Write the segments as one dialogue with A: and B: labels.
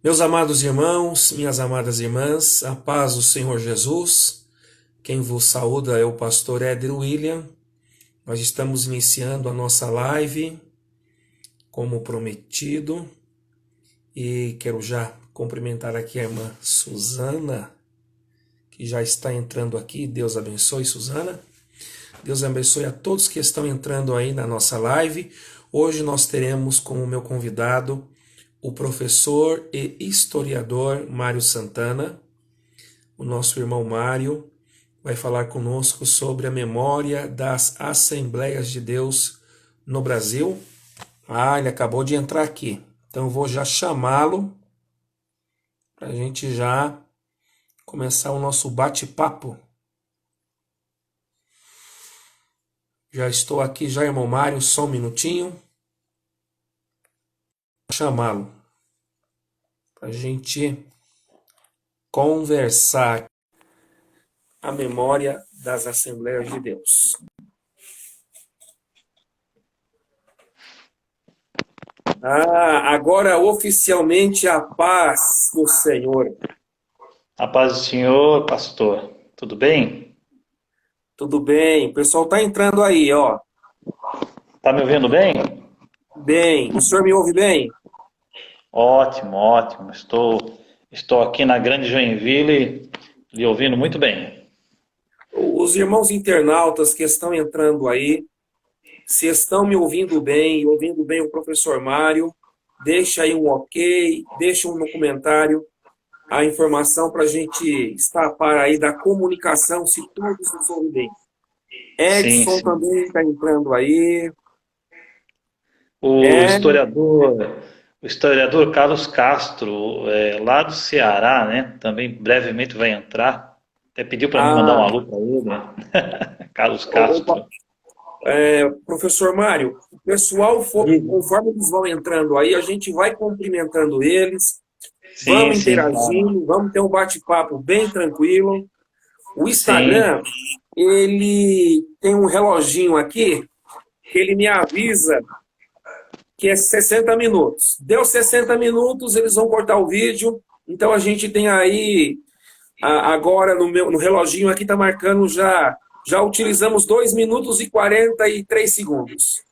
A: Meus amados irmãos, minhas amadas irmãs, a paz do Senhor Jesus. Quem vos saúda é o pastor Éder William. Nós estamos iniciando a nossa live, como prometido, e quero já cumprimentar aqui a irmã Suzana, que já está entrando aqui. Deus abençoe, Suzana. Deus abençoe a todos que estão entrando aí na nossa live. Hoje nós teremos como meu convidado o professor e historiador Mário Santana. O nosso irmão Mário vai falar conosco sobre a memória das Assembleias de Deus no Brasil. Ele acabou de entrar aqui, então eu vou já chamá-lo para a gente já começar o nosso bate-papo. Já estou aqui já, irmão Mário, só um minutinho. Vou chamá-lo para a gente conversar a memória das Assembleias de Deus. Agora oficialmente a paz do Senhor.
B: A paz do Senhor, pastor. Tudo bem?
A: Tudo bem? O pessoal está entrando aí, ó.
B: Tá me ouvindo bem?
A: Bem, o senhor me ouve bem?
B: Ótimo, ótimo. Estou aqui na Grande Joinville lhe ouvindo muito bem.
A: Os irmãos internautas que estão entrando aí, se estão me ouvindo bem e ouvindo bem o professor Mário, deixa aí um ok, deixa no comentário a informação para a gente estar a par aí da comunicação, se todos nos ouvem bem.
B: Sim,
A: Edson
B: sim.
A: também está entrando aí.
B: O
A: É,
B: historiador, o historiador Carlos Castro, lá do Ceará, né? Também brevemente vai entrar. Até pediu para mim mandar um
A: a,
B: alô para ele, né? Carlos
A: opa,
B: Castro.
A: professor Mário, o pessoal,
B: Diga.
A: conforme eles vão entrando aí, a gente vai cumprimentando eles,
B: Sim,
A: vamos
B: sim, claro.
A: interagindo, vamos ter um bate-papo bem tranquilo. O Instagram,
B: Sim,
A: ele tem um reloginho aqui que ele me avisa que é 60 minutos. Deu 60 minutos, eles vão cortar o vídeo. Então a gente tem aí, agora no reloginho aqui está marcando já utilizamos 2 minutos e 43 segundos.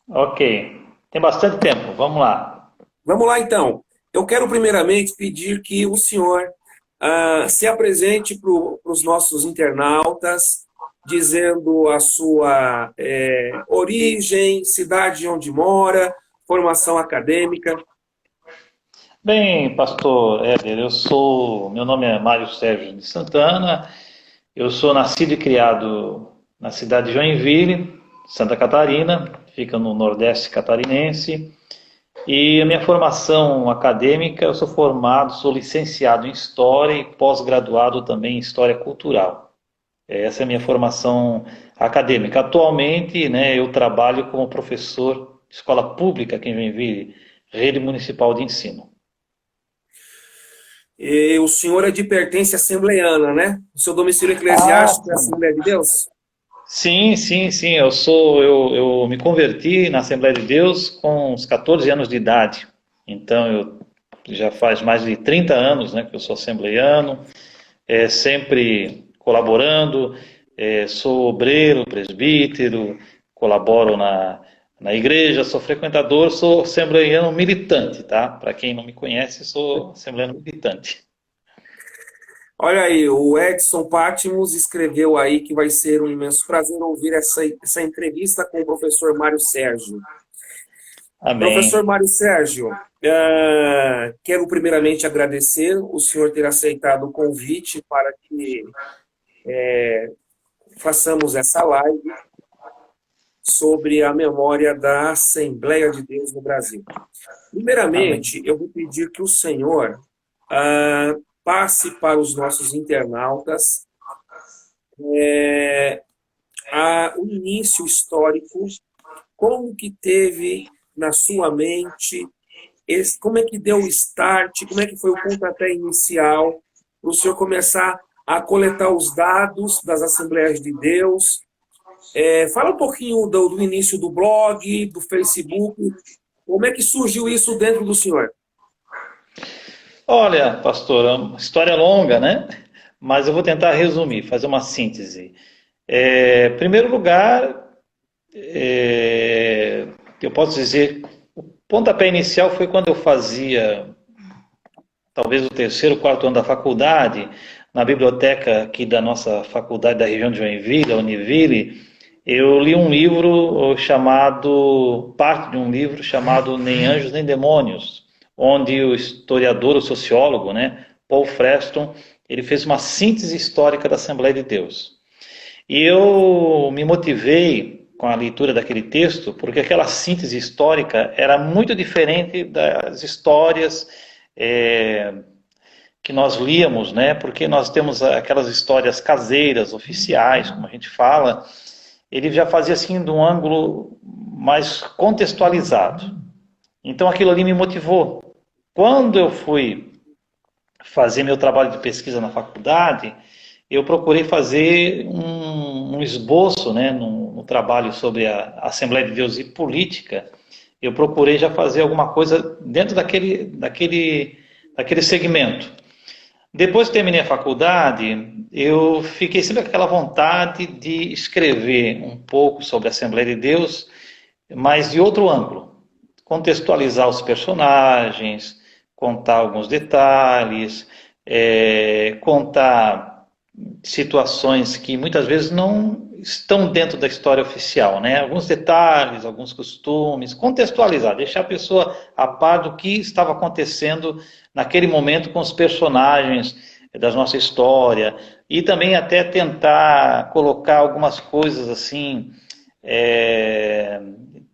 B: ok. Tem bastante tempo. Vamos lá.
A: Vamos lá, então. Eu quero primeiramente pedir que o senhor se apresente para os nossos internautas, dizendo a sua origem, cidade onde mora, formação acadêmica.
B: Bem, pastor Éder, meu nome é Mário Sérgio de Santana, eu sou nascido e criado na cidade de Joinville, Santa Catarina, fica no Nordeste catarinense, e a minha formação acadêmica, eu sou licenciado em História e pós-graduado também em História Cultural. Essa é a minha formação acadêmica. Atualmente, né, eu trabalho como professor de escola pública aqui em Joinville, Rede Municipal de Ensino.
A: E o senhor é de pertence assembleiana, né? O seu domicílio
B: Ah,
A: eclesiástico é a Assembleia de Deus?
B: sim, sim, sim. Eu me converti na Assembleia de Deus com uns 14 anos de idade. Então eu já faz mais de 30 anos, né, que eu sou assembleiano, sempre colaborando, sou obreiro, presbítero, colaboro na igreja, sou frequentador, sou assembleiano militante, tá? Para quem não me conhece, sou assembleiano militante.
A: Olha aí, o Edson Pátimos escreveu aí que vai ser um imenso prazer ouvir essa entrevista com o professor Mário Sérgio. Professor
B: Amém.
A: Mário Sérgio, quero primeiramente agradecer o senhor ter aceitado o convite para que façamos essa live sobre a memória da Assembleia de Deus no Brasil.
B: Amém.
A: Primeiramente, eu vou pedir que o senhor passe para os nossos internautas o início histórico, como que teve na sua mente, como é que deu o start, como é que foi o pontapé inicial para o senhor começar a coletar os dados das Assembleias de Deus. Fala um pouquinho do início do blog, do Facebook, como é que surgiu isso dentro do senhor?
B: Olha, pastor, é uma história longa, né? Mas eu vou tentar resumir, fazer uma síntese. Em primeiro lugar, é, eu posso dizer, o pontapé inicial foi quando eu fazia talvez o terceiro, quarto ano da faculdade, na biblioteca aqui da nossa faculdade da região de Joinville, a Univille, eu li um livro chamado, parte de um livro chamado Nem Anjos Nem Demônios, onde o historiador, o sociólogo, né, Paul Freston, ele fez uma síntese histórica da Assembleia de Deus. E eu me motivei com a leitura daquele texto, porque aquela síntese histórica era muito diferente das histórias é, que nós líamos, né? Porque nós temos aquelas histórias caseiras, oficiais, como a gente fala. Ele já fazia assim de um ângulo mais contextualizado. Então aquilo ali me motivou. Quando eu fui fazer meu trabalho de pesquisa na faculdade, eu procurei fazer um esboço, né, no trabalho sobre a Assembleia de Deus e política. Eu procurei já fazer alguma coisa dentro daquele segmento. Depois que terminei a faculdade, eu fiquei sempre com aquela vontade de escrever um pouco sobre a Assembleia de Deus, mas de outro ângulo. Contextualizar os personagens, contar alguns detalhes, contar situações que muitas vezes não estão dentro da história oficial, né? Alguns detalhes, alguns costumes, contextualizar, deixar a pessoa a par do que estava acontecendo naquele momento com os personagens da nossa história e também até tentar colocar algumas coisas assim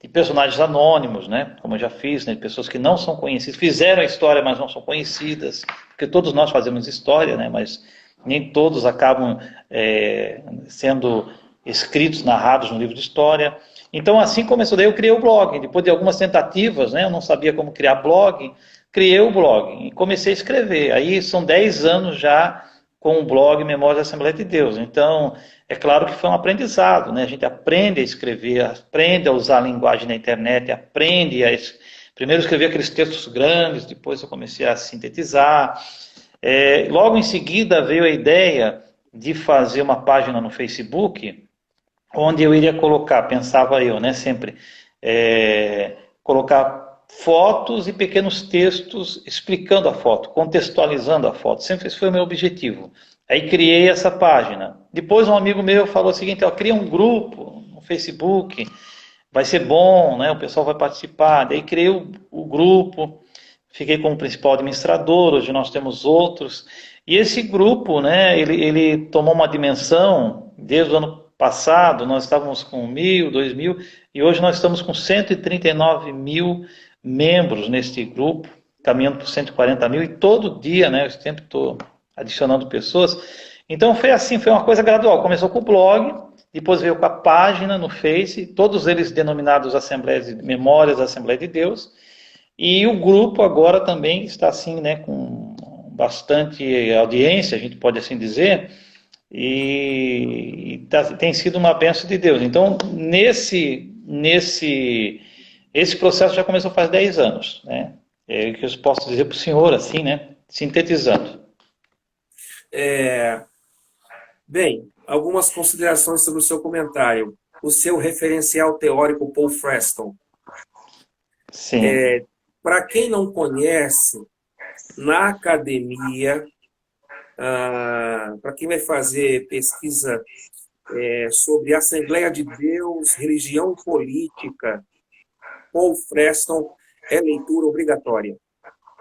B: de personagens anônimos, né? Como eu já fiz, né? De pessoas que não são conhecidas, fizeram a história, mas não são conhecidas, porque todos nós fazemos história, né? Mas nem todos acabam sendo escritos, narrados no livro de história. Então, assim começou. Daí eu criei o blog. Depois de algumas tentativas, né? Eu não sabia como criar blog, criei o blog e comecei a escrever. Aí são 10 anos já com o blog Memórias da Assembleia de Deus. Então, é claro que foi um aprendizado, né? A gente aprende a escrever, aprende a usar a linguagem na internet, aprende a primeiro escrever aqueles textos grandes, depois eu comecei a sintetizar. Logo em seguida veio a ideia de fazer uma página no Facebook, onde eu iria colocar, pensava eu, né, sempre, colocar fotos e pequenos textos explicando a foto, contextualizando a foto. Sempre esse foi o meu objetivo. Aí criei essa página. Depois um amigo meu falou o seguinte, ó, cria um grupo no Facebook, vai ser bom, né, o pessoal vai participar. Daí criei o grupo, fiquei como principal administrador, hoje nós temos outros. E esse grupo, né, ele tomou uma dimensão, desde o ano passado nós estávamos com 1.000, 2.000, e hoje nós estamos com 139 mil membros neste grupo, caminhando para 140 mil, e todo dia, né, eu sempre estou adicionando pessoas. Então foi assim, foi uma coisa gradual. Começou com o blog, depois veio com a página no Face, todos eles denominados Assembleias de Memórias da Assembleia de Deus, e o grupo agora também está assim, né, com bastante audiência, a gente pode assim dizer, e tem sido uma bênção de Deus. Então, esse processo já começou faz 10 anos, né? É o que eu posso dizer para o senhor, assim, né? Sintetizando.
A: Bem, algumas considerações sobre o seu comentário. O seu referencial teórico, Paul Freston.
B: Sim.
A: Para quem não conhece, na academia, para quem vai fazer pesquisa sobre Assembleia de Deus, religião política, Paul Freston é leitura obrigatória.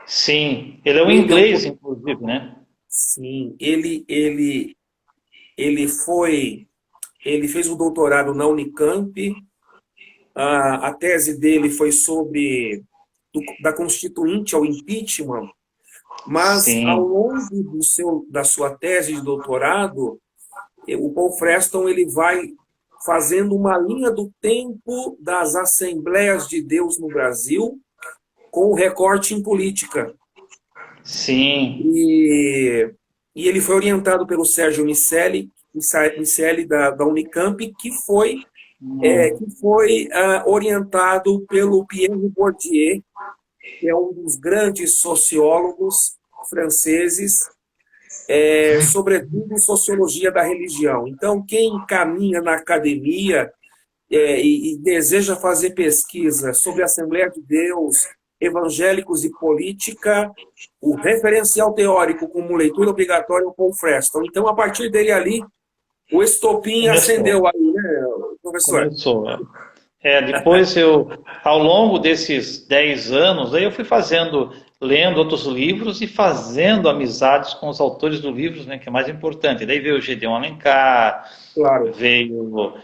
B: Sim, ele é um inglês, inclusive, né?
A: Sim, ele fez o doutorado na Unicamp, a tese dele foi sobre da Constituinte ao impeachment, mas ao
B: Sim,
A: longo da sua tese de doutorado, o Paul Freston ele vai fazendo uma linha do tempo das Assembleias de Deus no Brasil, com recorte em política.
B: sim.
A: E ele foi orientado pelo Sérgio Miceli da Unicamp, que foi orientado pelo Pierre Bourdieu, que é um dos grandes sociólogos franceses, sobretudo sociologia da religião. Então, quem caminha na academia e deseja fazer pesquisa sobre a Assembleia de Deus, evangélicos e política, o referencial teórico como leitura obrigatória é o Paul Freston. Então, a partir dele ali, o estopim acendeu aí, né, professor?
B: Começou. Depois ao longo desses 10 anos, aí eu fui lendo outros livros e fazendo amizades com os autores dos livros, né, que é mais importante. Daí veio o Gedeon Alencar,
A: claro.
B: Veio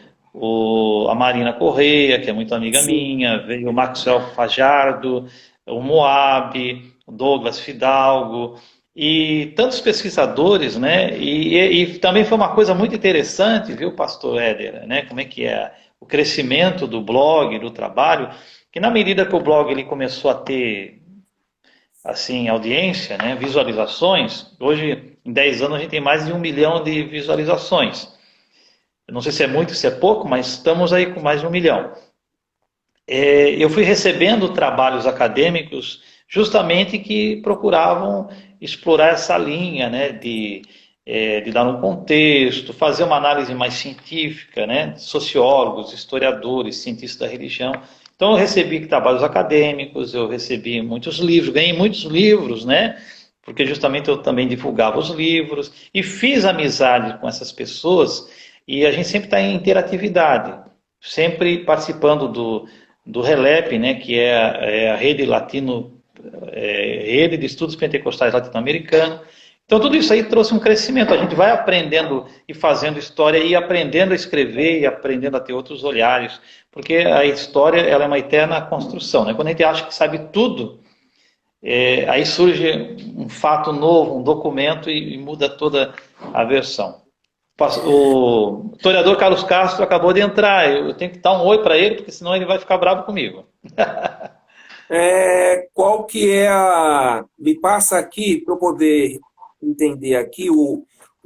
B: a Marina Correia, que é muito amiga minha, veio o Maxwell Fajardo, o Moab, o Douglas Fidalgo, e tantos pesquisadores, né? E também foi uma coisa muito interessante, viu, pastor Éder, né? Como é que é o crescimento do blog, do trabalho, que na medida que o blog ele começou a ter assim, audiência, né, visualizações, hoje em 10 anos a gente tem mais de 1 milhão de visualizações. Eu não sei se é muito, se é pouco, mas estamos aí com mais de 1 milhão. Eu fui recebendo trabalhos acadêmicos justamente que procuravam explorar essa linha, né, de dar um contexto, fazer uma análise mais científica, né, sociólogos, historiadores, cientistas da religião. Então eu recebi trabalhos acadêmicos, eu recebi muitos livros, ganhei muitos livros, né, porque justamente eu também divulgava os livros e fiz amizade com essas pessoas e a gente sempre está em interatividade, sempre participando do RELEP, né, que é a rede rede de estudos pentecostais latino-americanos. Então tudo isso aí trouxe um crescimento, a gente vai aprendendo e fazendo história e aprendendo a escrever e aprendendo a ter outros olhares, porque a história ela é uma eterna construção, né? Quando a gente acha que sabe tudo, aí surge um fato novo, um documento e muda toda a versão. O historiador Carlos Castro acabou de entrar, eu tenho que dar um oi para ele, porque senão ele vai ficar bravo comigo.
A: Qual que é me passa aqui para eu poder entender aqui o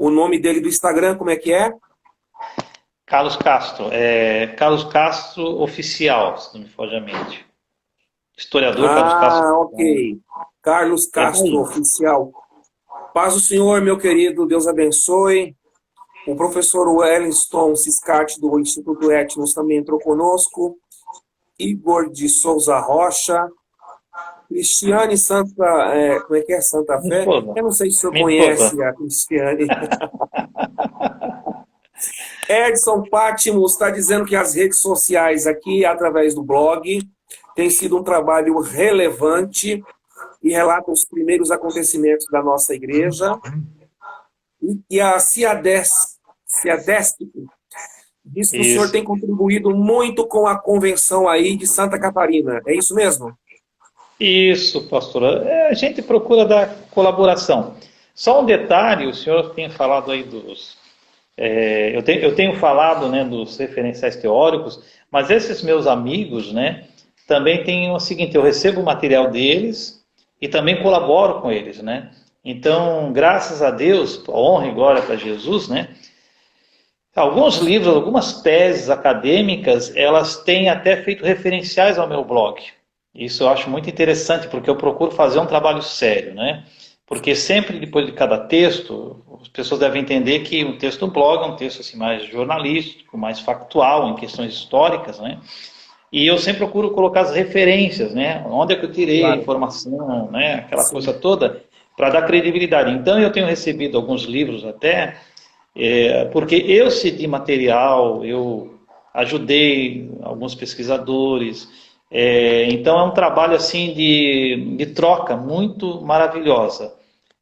A: nome dele do Instagram, como é que é?
B: Carlos Castro, Carlos Castro Oficial, se não me foge a mente. Historiador Carlos Castro.
A: Ok. Carlos Castro Oficial. Paz do Senhor, meu querido, Deus abençoe. O professor Wellington Ciscati, do Instituto Etnos, também entrou conosco. Igor de Souza Rocha. Cristiane Santa... como é que é? Santa Fé? Eu não sei se o senhor conhece a Cristiane. Edson Pátimos está dizendo que as redes sociais aqui, através do blog, tem sido um trabalho relevante e relata os primeiros acontecimentos da nossa igreja. E a Ciadesc diz que o senhor tem contribuído muito com a convenção aí de Santa Catarina. É isso mesmo?
B: Isso, pastora. A gente procura dar colaboração. Só um detalhe, o senhor tem falado aí dos... eu tenho falado, né, dos referenciais teóricos, mas esses meus amigos, né, também tem o seguinte, eu recebo o material deles e também colaboro com eles, né? Então, graças a Deus, honra e glória para Jesus, né? Alguns livros, algumas teses acadêmicas, elas têm até feito referenciais ao meu blog. Isso eu acho muito interessante, porque eu procuro fazer um trabalho sério, né? Porque sempre depois de cada texto, as pessoas devem entender que um texto do blog é um texto assim, mais jornalístico, mais factual, em questões históricas, né? E eu sempre procuro colocar as referências, né? Onde é que eu tirei a informação, né? Aquela coisa toda, para dar credibilidade. Então eu tenho recebido alguns livros até, porque eu cedi material, eu ajudei alguns pesquisadores, então é um trabalho assim de troca muito maravilhosa.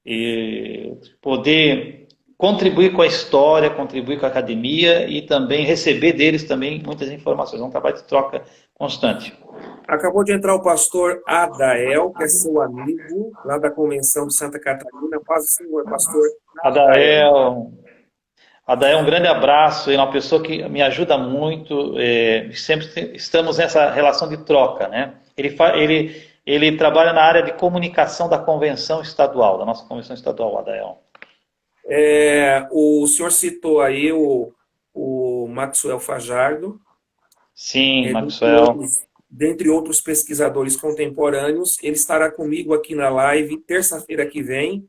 B: E poder contribuir com a história, contribuir com a academia e também receber deles também muitas informações. É um trabalho de troca constante.
A: Acabou de entrar o pastor Adael, que é seu amigo, lá da Convenção de Santa Catarina. Paz do Senhor, pastor
B: Adael, um grande abraço, é uma pessoa que me ajuda muito, sempre estamos nessa relação de troca, né? Ele trabalha na área de comunicação da convenção estadual, da nossa convenção estadual, Adael.
A: O senhor citou aí o Maxwell Fajardo.
B: Sim, Maxwell.
A: dentre outros pesquisadores contemporâneos. Ele estará comigo aqui na live terça-feira que vem,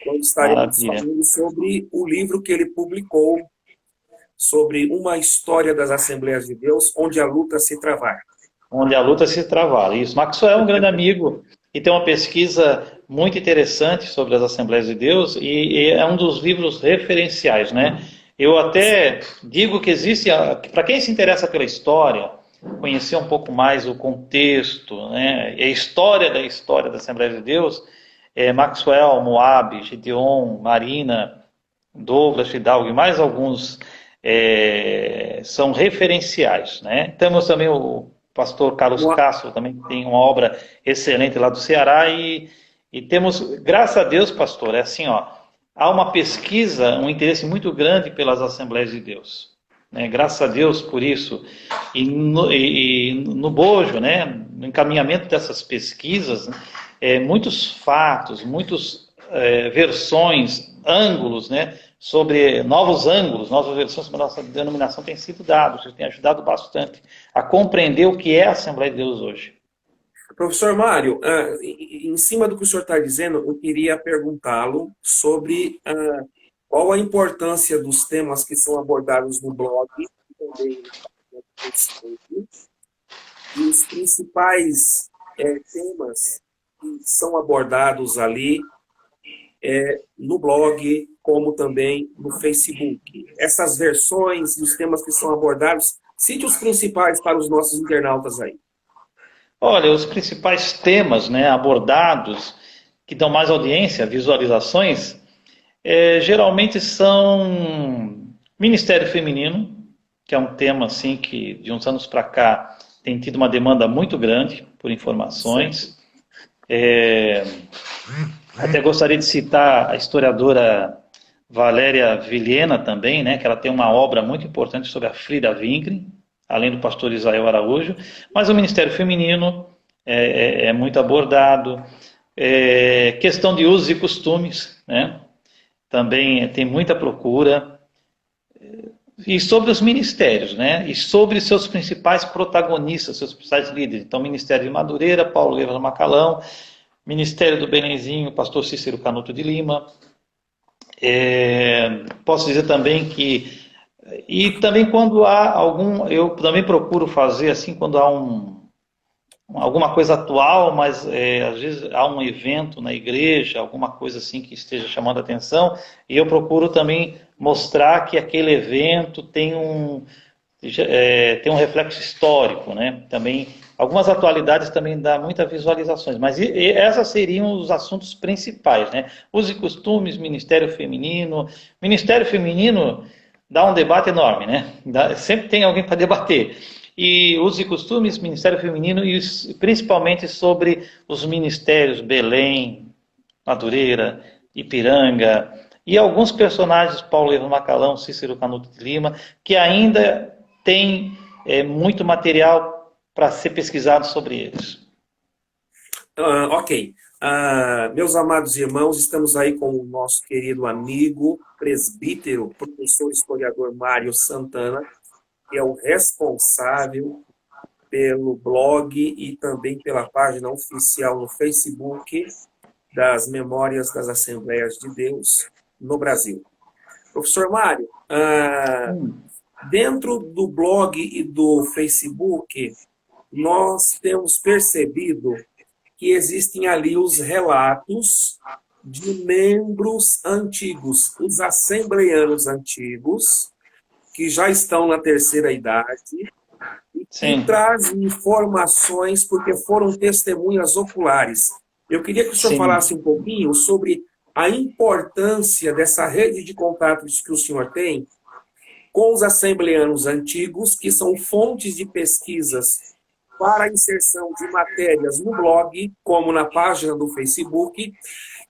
A: quando estaremos
B: Maravilha.
A: falando sobre o livro que ele publicou, sobre uma história das Assembleias de Deus, onde a luta se travar.
B: Onde a luta se travar. Isso. Maxwell é um grande amigo e tem uma pesquisa muito interessante sobre as Assembleias de Deus e é um dos livros referenciais, né? Eu até digo que existe, para quem se interessa pela história, conhecer um pouco mais o contexto, né? E a história da Assembleia de Deus, Maxwell, Moab, Gideon, Marina, Douglas, Fidalgo e mais alguns são referenciais, né? Temos também o pastor Carlos Castro, também tem uma obra excelente lá do Ceará e temos, graças a Deus, pastor, é assim, ó, há uma pesquisa, um interesse muito grande pelas Assembleias de Deus, né? Graças a Deus por isso, e no bojo, né, no encaminhamento dessas pesquisas, muitos fatos, muitas versões, ângulos, né, sobre novos ângulos, novas versões sobre a nossa denominação têm sido dados, tem ajudado bastante a compreender o que é a Assembleia de Deus hoje.
A: Professor Mário, em cima do que o senhor está dizendo, eu queria perguntá-lo sobre qual a importância dos temas que são abordados no blog e também no Facebook, e os principais temas que são abordados ali no blog, como também no Facebook. Essas versões e os temas que são abordados, cite os principais para os nossos internautas aí.
B: Olha, os principais temas, né, abordados, que dão mais audiência, visualizações, geralmente são Ministério Feminino, que é um tema assim que de uns anos para cá tem tido uma demanda muito grande por informações. Até gostaria de citar a historiadora Valéria Vilhena também, né, que ela tem uma obra muito importante sobre a Frida Wingren, além do pastor Israel Araújo, mas o Ministério Feminino é muito abordado. Questão de usos e costumes, né, também tem muita procura. E sobre os ministérios, né, e sobre seus principais protagonistas, seus principais líderes. Então, Ministério de Madureira, Paulo Levas Macalão, Ministério do Belenzinho, pastor Cícero Canuto de Lima. Posso dizer também que... E também quando há algum... Eu também procuro fazer assim, quando há alguma coisa atual, mas às vezes há um evento na igreja, alguma coisa assim que esteja chamando a atenção, e eu procuro também mostrar que aquele evento tem um reflexo histórico, né? Também algumas atualidades também dá muitas visualizações, mas essas seriam os assuntos principais, né? Usos e costumes, Ministério Feminino. Ministério Feminino dá um debate enorme, né? Sempre tem alguém para debater. E usos e costumes, Ministério Feminino e principalmente sobre os ministérios Belém, Madureira, Ipiranga e alguns personagens, Paulo Levas Macalão, Cícero Canuto de Lima, que ainda tem muito material para ser pesquisado sobre eles.
A: Ok. Meus amados irmãos, estamos aí com o nosso querido amigo, presbítero, professor historiador Mário Santana, que é o responsável pelo blog e também pela página oficial no Facebook das Memórias das Assembleias de Deus no Brasil. Professor Mário, dentro do blog e do Facebook, nós temos percebido que existem ali os relatos de membros antigos, os assembleianos antigos, que já estão na terceira idade, e que trazem informações porque foram testemunhas oculares. Eu queria que o senhor falasse um pouquinho sobre a importância dessa rede de contatos que o senhor tem com os assembleianos antigos, que são fontes de pesquisas para a inserção de matérias no blog, como na página do Facebook,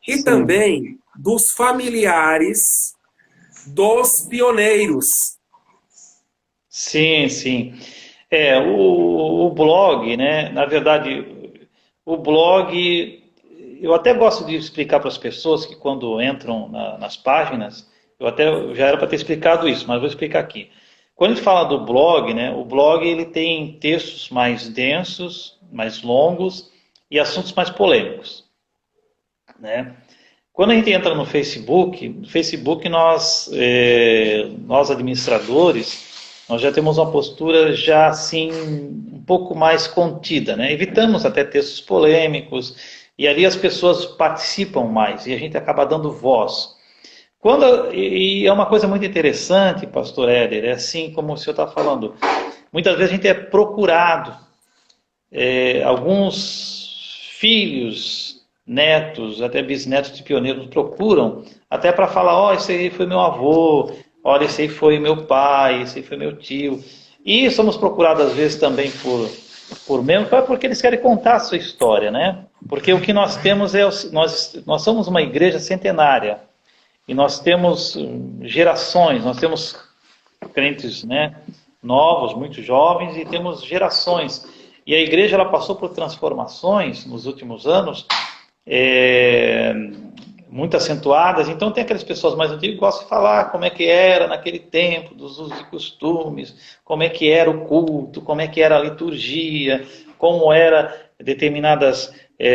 A: e também dos familiares dos pioneiros.
B: Sim. O blog, né? Na verdade, o blog, eu até gosto de explicar para as pessoas que quando entram nas páginas, eu até já era para ter explicado isso, mas vou explicar aqui. quando a gente fala do blog, né, o blog ele tem textos mais densos, mais longos e assuntos mais polêmicos, né? Quando a gente entra no Facebook nós administradores, nós já temos uma postura já assim um pouco mais contida, né? Evitamos até textos polêmicos e ali as pessoas participam mais e a gente acaba dando voz. E é uma coisa muito interessante, pastor Éder, é assim como o senhor está falando, muitas vezes a gente é procurado, alguns filhos, netos, até bisnetos de pioneiros nos procuram, até para falar, ó, esse aí foi meu avô, olha, esse aí foi meu pai, esse aí foi meu tio. E somos procurados às vezes também por membros, porque eles querem contar a sua história, né? Porque o que nós temos nós somos uma igreja centenária, e nós temos gerações, nós temos crentes, né, novos, muito jovens, e temos gerações. E a igreja ela passou por transformações nos últimos anos, muito acentuadas. Então tem aquelas pessoas mais antigas que gostam de falar como é que era naquele tempo, dos usos e costumes, como é que era o culto, como é que era a liturgia, como era determinadas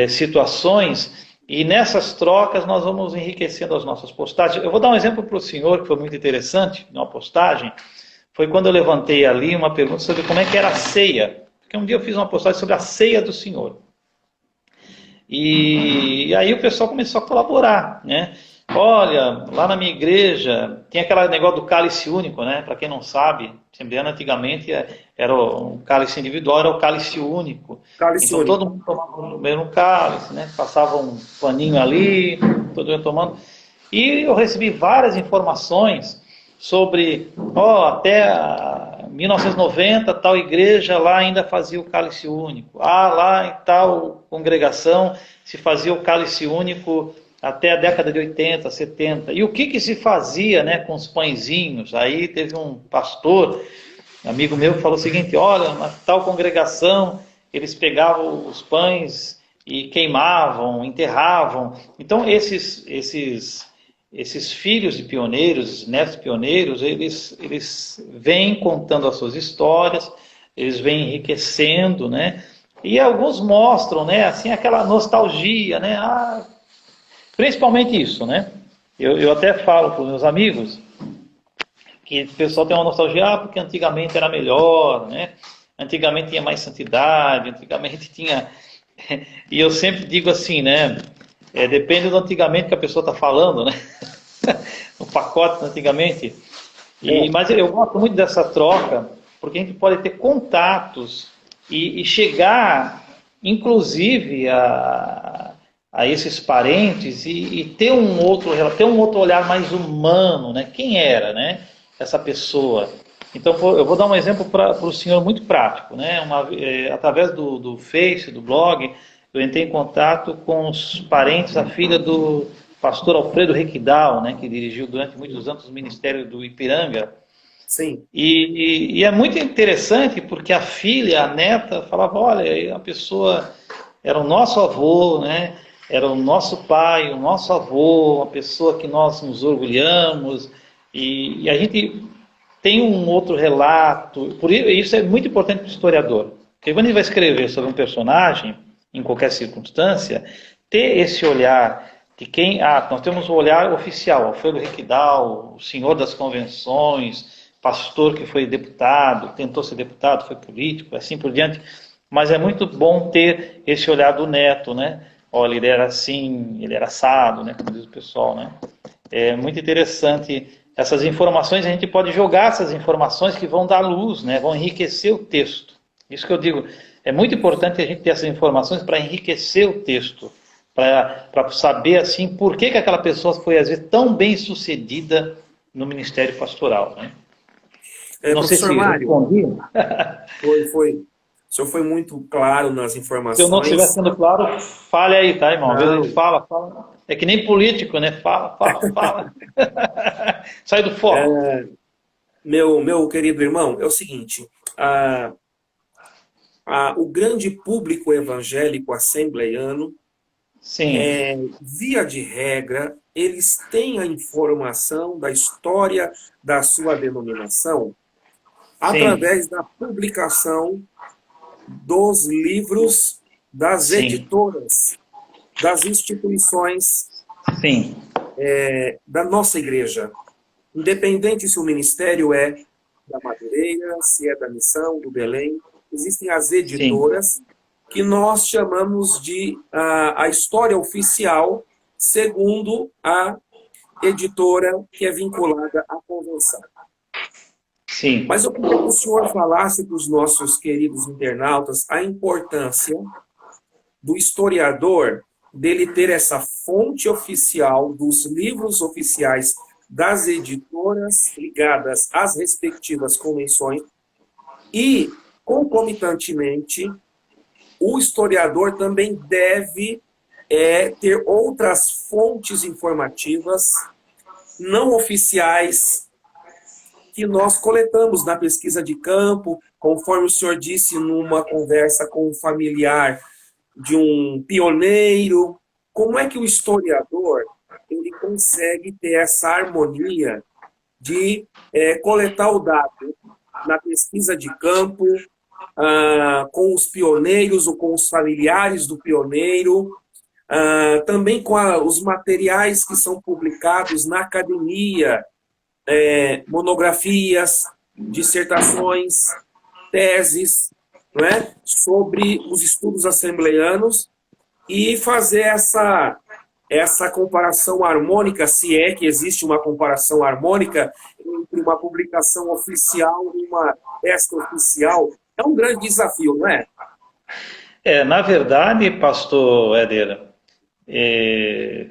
B: situações. E nessas trocas nós vamos enriquecendo as nossas postagens. Eu vou dar um exemplo para o senhor, que foi muito interessante, numa postagem. Foi quando eu levantei ali uma pergunta sobre como é que era a ceia. Porque um dia eu fiz uma postagem sobre a ceia do Senhor. E aí o pessoal começou a colaborar, né? Olha, lá na minha igreja tem aquele negócio do cálice único, né? Para quem não sabe, Assembleana antigamente era um cálice individual, era o cálice único.
A: Cálice
B: Então
A: único.
B: todo mundo tomava o mesmo cálice, né? Passava um paninho ali, todo mundo tomando. E eu recebi várias informações sobre, até 1990 tal igreja lá ainda fazia o cálice único. Lá em tal congregação se fazia o cálice único até a década de 80, 70. E o que se fazia, né, com os pãezinhos? Aí teve um pastor, amigo meu, que falou o seguinte, olha, na tal congregação eles pegavam os pães e queimavam, enterravam. Então esses filhos de pioneiros, netos de pioneiros, eles vêm contando as suas histórias, eles vêm enriquecendo, né? E alguns mostram, né, assim, aquela nostalgia, né? Principalmente isso, né? Eu até falo para os meus amigos que o pessoal tem uma nostalgia, porque antigamente era melhor, né? Antigamente tinha mais santidade, antigamente tinha... E eu sempre digo assim, né? Depende do antigamente que a pessoa está falando, né? No pacote antigamente. Mas eu gosto muito dessa troca, porque a gente pode ter contatos e chegar, inclusive, a esses parentes e ter um outro olhar mais humano, né? Quem era, né? Essa pessoa. Então, eu vou dar um exemplo para o senhor muito prático, né? Através do Face, do blog, eu entrei em contato com os parentes, a filha do pastor Alfredo Requidal, né, que dirigiu durante muitos anos o ministério do Ipiranga.
A: Sim.
B: E é muito interessante porque a filha, a neta, falava, olha, a pessoa era o nosso avô, né? Era o nosso pai, o nosso avô, uma pessoa que nós nos orgulhamos. E a gente tem um outro relato. Por isso é muito importante para o historiador. Porque quando ele vai escrever sobre um personagem, em qualquer circunstância, ter esse olhar de quem... nós temos o olhar oficial, Alfredo Requidal, o senhor das convenções, pastor que foi deputado, tentou ser deputado, foi político, assim por diante. Mas é muito bom ter esse olhar do neto, né? Olha, ele era assim, ele era assado, né? Como diz o pessoal, né? É muito interessante essas informações, a gente pode jogar essas informações que vão dar luz, né? Vão enriquecer o texto. Isso que eu digo, é muito importante a gente ter essas informações para enriquecer o texto, para saber assim por que aquela pessoa foi às vezes tão bem sucedida no ministério pastoral, né? Não sei se respondi.
A: Foi. O senhor foi muito claro nas informações.
B: Se eu não estiver sendo claro, fale aí, tá, irmão? Às vezes a gente fala. É que nem político, né? Fala. Sai do foco.
A: Meu querido irmão, é o seguinte, o grande público evangélico assembleiano,
B: Sim.
A: via de regra, eles têm a informação da história da sua denominação
B: Sim,
A: através da publicação dos livros das
B: sim,
A: editoras, das instituições
B: sim,
A: da nossa igreja. Independente se o ministério é da Madureira, se é da Missão, do Belém, existem as
B: sim,
A: editoras que nós chamamos de a história oficial, segundo a editora que é vinculada à convenção.
B: sim,
A: Mas eu queria que o senhor falasse para os nossos queridos internautas a importância do historiador dele ter essa fonte oficial dos livros oficiais das editoras ligadas às respectivas convenções e, concomitantemente, o historiador também deve ter outras fontes informativas não oficiais que nós coletamos na pesquisa de campo, conforme o senhor disse numa conversa com um familiar de um pioneiro. Como é que o historiador ele consegue ter essa harmonia de coletar o dado na pesquisa de campo, com os pioneiros ou com os familiares do pioneiro, também com os materiais que são publicados na academia, monografias, dissertações, teses, não é? Sobre os estudos assembleanos e fazer essa comparação harmônica, se é que existe uma comparação harmônica entre uma publicação oficial e uma extraoficial. É um grande desafio, não é?
B: Na verdade, pastor Éder, é,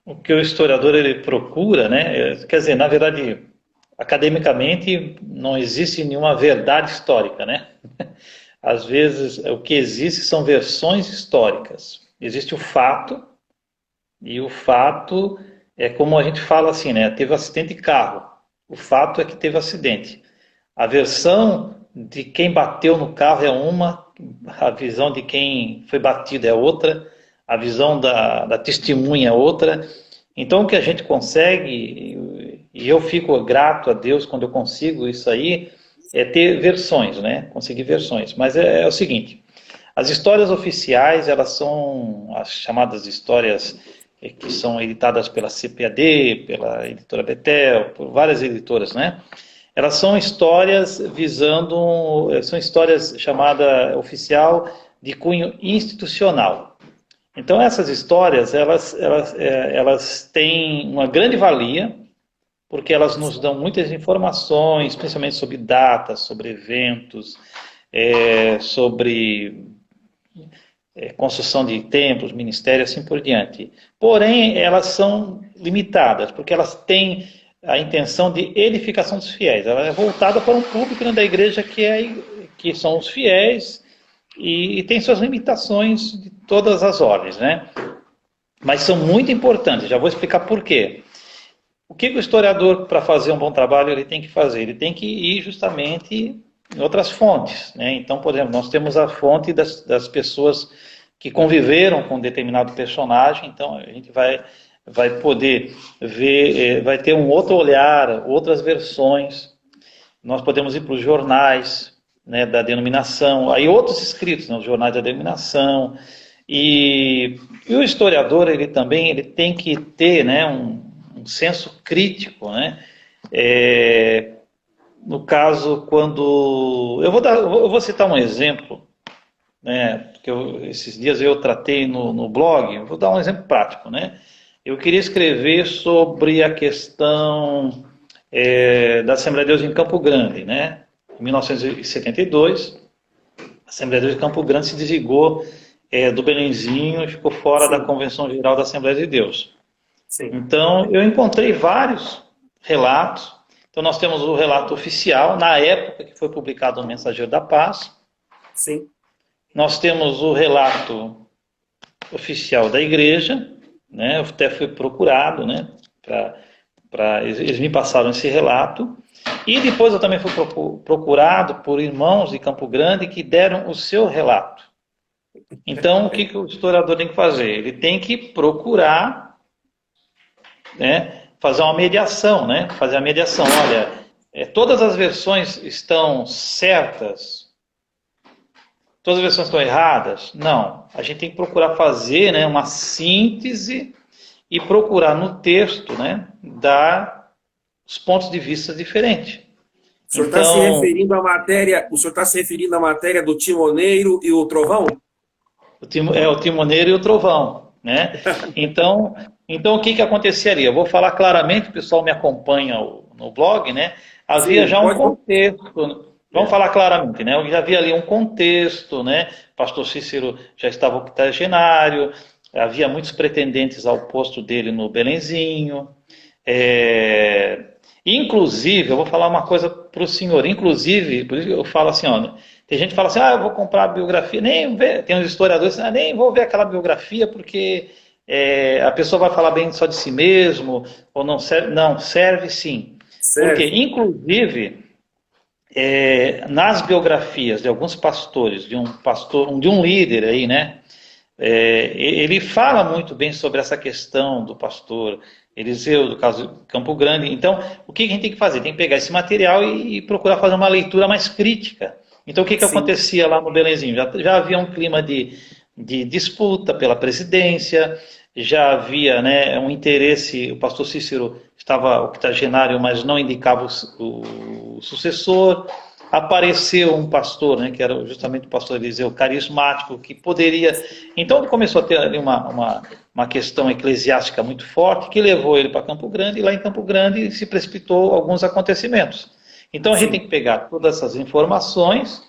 B: o que o historiador ele procura, né? Quer dizer, na verdade, academicamente não existe nenhuma verdade histórica, né? Às vezes, o que existe são versões históricas. Existe o fato, e o fato é como a gente fala assim, né? Teve acidente de carro. O fato é que teve acidente. A versão de quem bateu no carro é uma, a visão de quem foi batido é outra, a visão da testemunha é outra. Então, o que a gente consegue, e eu fico grato a Deus quando eu consigo isso aí, é ter versões, né? Conseguir versões. Mas é o seguinte, as histórias oficiais, elas são as chamadas histórias que são editadas pela CPAD, pela editora Betel, por várias editoras, né? Elas são histórias visando, são histórias chamada oficial de cunho institucional. Então essas histórias, elas têm uma grande valia, porque elas nos dão muitas informações, principalmente sobre datas, sobre eventos, sobre construção de templos, ministérios, assim por diante. Porém, elas são limitadas, porque elas têm a intenção de edificação dos fiéis. Ela é voltada para um público, né, da igreja que são os fiéis e tem suas limitações de todas as ordens, né? Mas são muito importantes. Já vou explicar por quê. O que o historiador, para fazer um bom trabalho, ele tem que fazer? Ele tem que ir justamente em outras fontes, né? Então, por exemplo, nós temos a fonte das pessoas que conviveram com um determinado personagem, então a gente vai poder ver, vai ter um outro olhar, outras versões. Nós podemos ir para os jornais, né, da denominação, aí outros escritos, né, os jornais da denominação, e o historiador ele tem que ter, né, um senso crítico, né? No caso, quando eu vou citar um exemplo, né? Que esses dias eu tratei no blog. Vou dar um exemplo prático, né? Eu queria escrever sobre a questão da Assembleia de Deus em Campo Grande, né? Em 1972, a Assembleia de Deus em Campo Grande se desligou do Belenzinho e ficou fora da
A: Sim,
B: Convenção Geral da Assembleia de Deus.
A: sim,
B: Então, eu encontrei vários relatos. Então, nós temos o relato oficial, na época que foi publicado o Mensageiro da Paz.
A: sim.
B: Nós temos o relato oficial da igreja, né? Eu até fui procurado, né? Eles me passaram esse relato. E depois eu também fui procurado por irmãos de Campo Grande que deram o seu relato. Então, o que o historiador tem que fazer? Ele tem que procurar, né, fazer uma mediação, né? Fazer a mediação. Olha, todas as versões estão certas, todas as versões estão erradas? Não. A gente tem que procurar fazer, né, uma síntese e procurar no texto, né, dar os pontos de vista diferentes.
A: O senhor está se
B: Então,
A: referindo à matéria, o senhor está se referindo à matéria do timoneiro e o trovão?
B: o timoneiro e o trovão, né? Então o que aconteceria? Eu vou falar claramente, o pessoal me acompanha no blog, né? Havia
A: Sim,
B: já um
A: pode.
B: contexto, vamos falar claramente, né? Já havia ali um contexto, né? Pastor Cícero já estava octogenário, havia muitos pretendentes ao posto dele no Belenzinho. É, Inclusive, eu vou falar uma coisa para o senhor, inclusive, por isso que eu falo assim, ó, tem gente que fala assim, eu vou comprar a biografia, nem ver, tem uns historiadores, nem vou ver aquela biografia porque a pessoa vai falar bem só de si mesmo, ou não serve, não, serve sim. Porque,
A: Serve.
B: inclusive, nas biografias de alguns pastores, de um pastor, de um líder aí, né, ele fala muito bem sobre essa questão do pastor Eliseu, do caso de Campo Grande. Então, o que a gente tem que fazer? Tem que pegar esse material e procurar fazer uma leitura mais crítica. Então, o que
A: Sim.
B: acontecia lá no Belenzinho? Já havia um clima de disputa pela presidência, já havia, né, um interesse, o pastor Cícero estava octogenário, mas não indicava o sucessor. Apareceu um pastor, né, que era justamente o pastor Eliseu, carismático, que poderia... Então começou a ter ali uma questão eclesiástica muito forte, que levou ele para Campo Grande, e lá em Campo Grande se precipitou alguns acontecimentos. Então a gente tem
A: Sim.
B: que pegar todas essas informações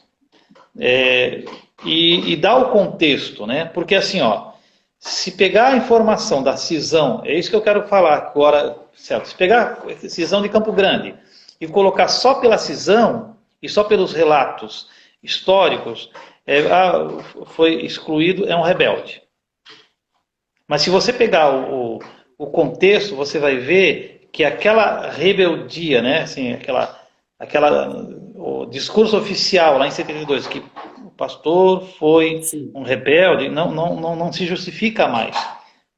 B: e dar o contexto, né? Porque assim, ó, se pegar a informação da cisão, é isso que eu quero falar agora, certo? Se pegar a cisão de Campo Grande e colocar só pela cisão e só pelos relatos históricos, foi excluído, é um rebelde. Mas se você pegar o contexto, você vai ver que aquela rebeldia, né, assim, o discurso oficial lá em 72, que o pastor foi
A: Sim.
B: um rebelde, não se justifica mais.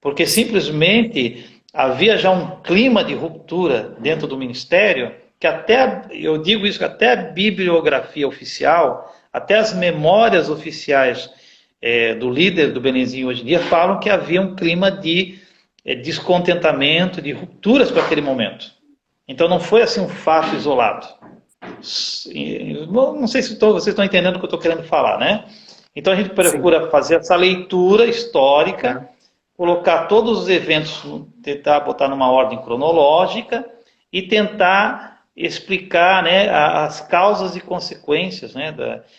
B: Porque
A: Sim.
B: simplesmente havia já um clima de ruptura dentro do ministério, que até, eu digo isso, que até a bibliografia oficial, até as memórias oficiais do líder do Belenzinho hoje em dia falam que havia um clima de descontentamento, de rupturas para aquele momento. Então não foi assim um fato isolado. Não sei se vocês estão entendendo o que eu estou querendo falar, né? Então a gente
A: Sim.
B: procura fazer essa leitura histórica,
A: É.
B: colocar todos os eventos, tentar botar numa ordem cronológica e tentar explicar, né, as causas e consequências, né,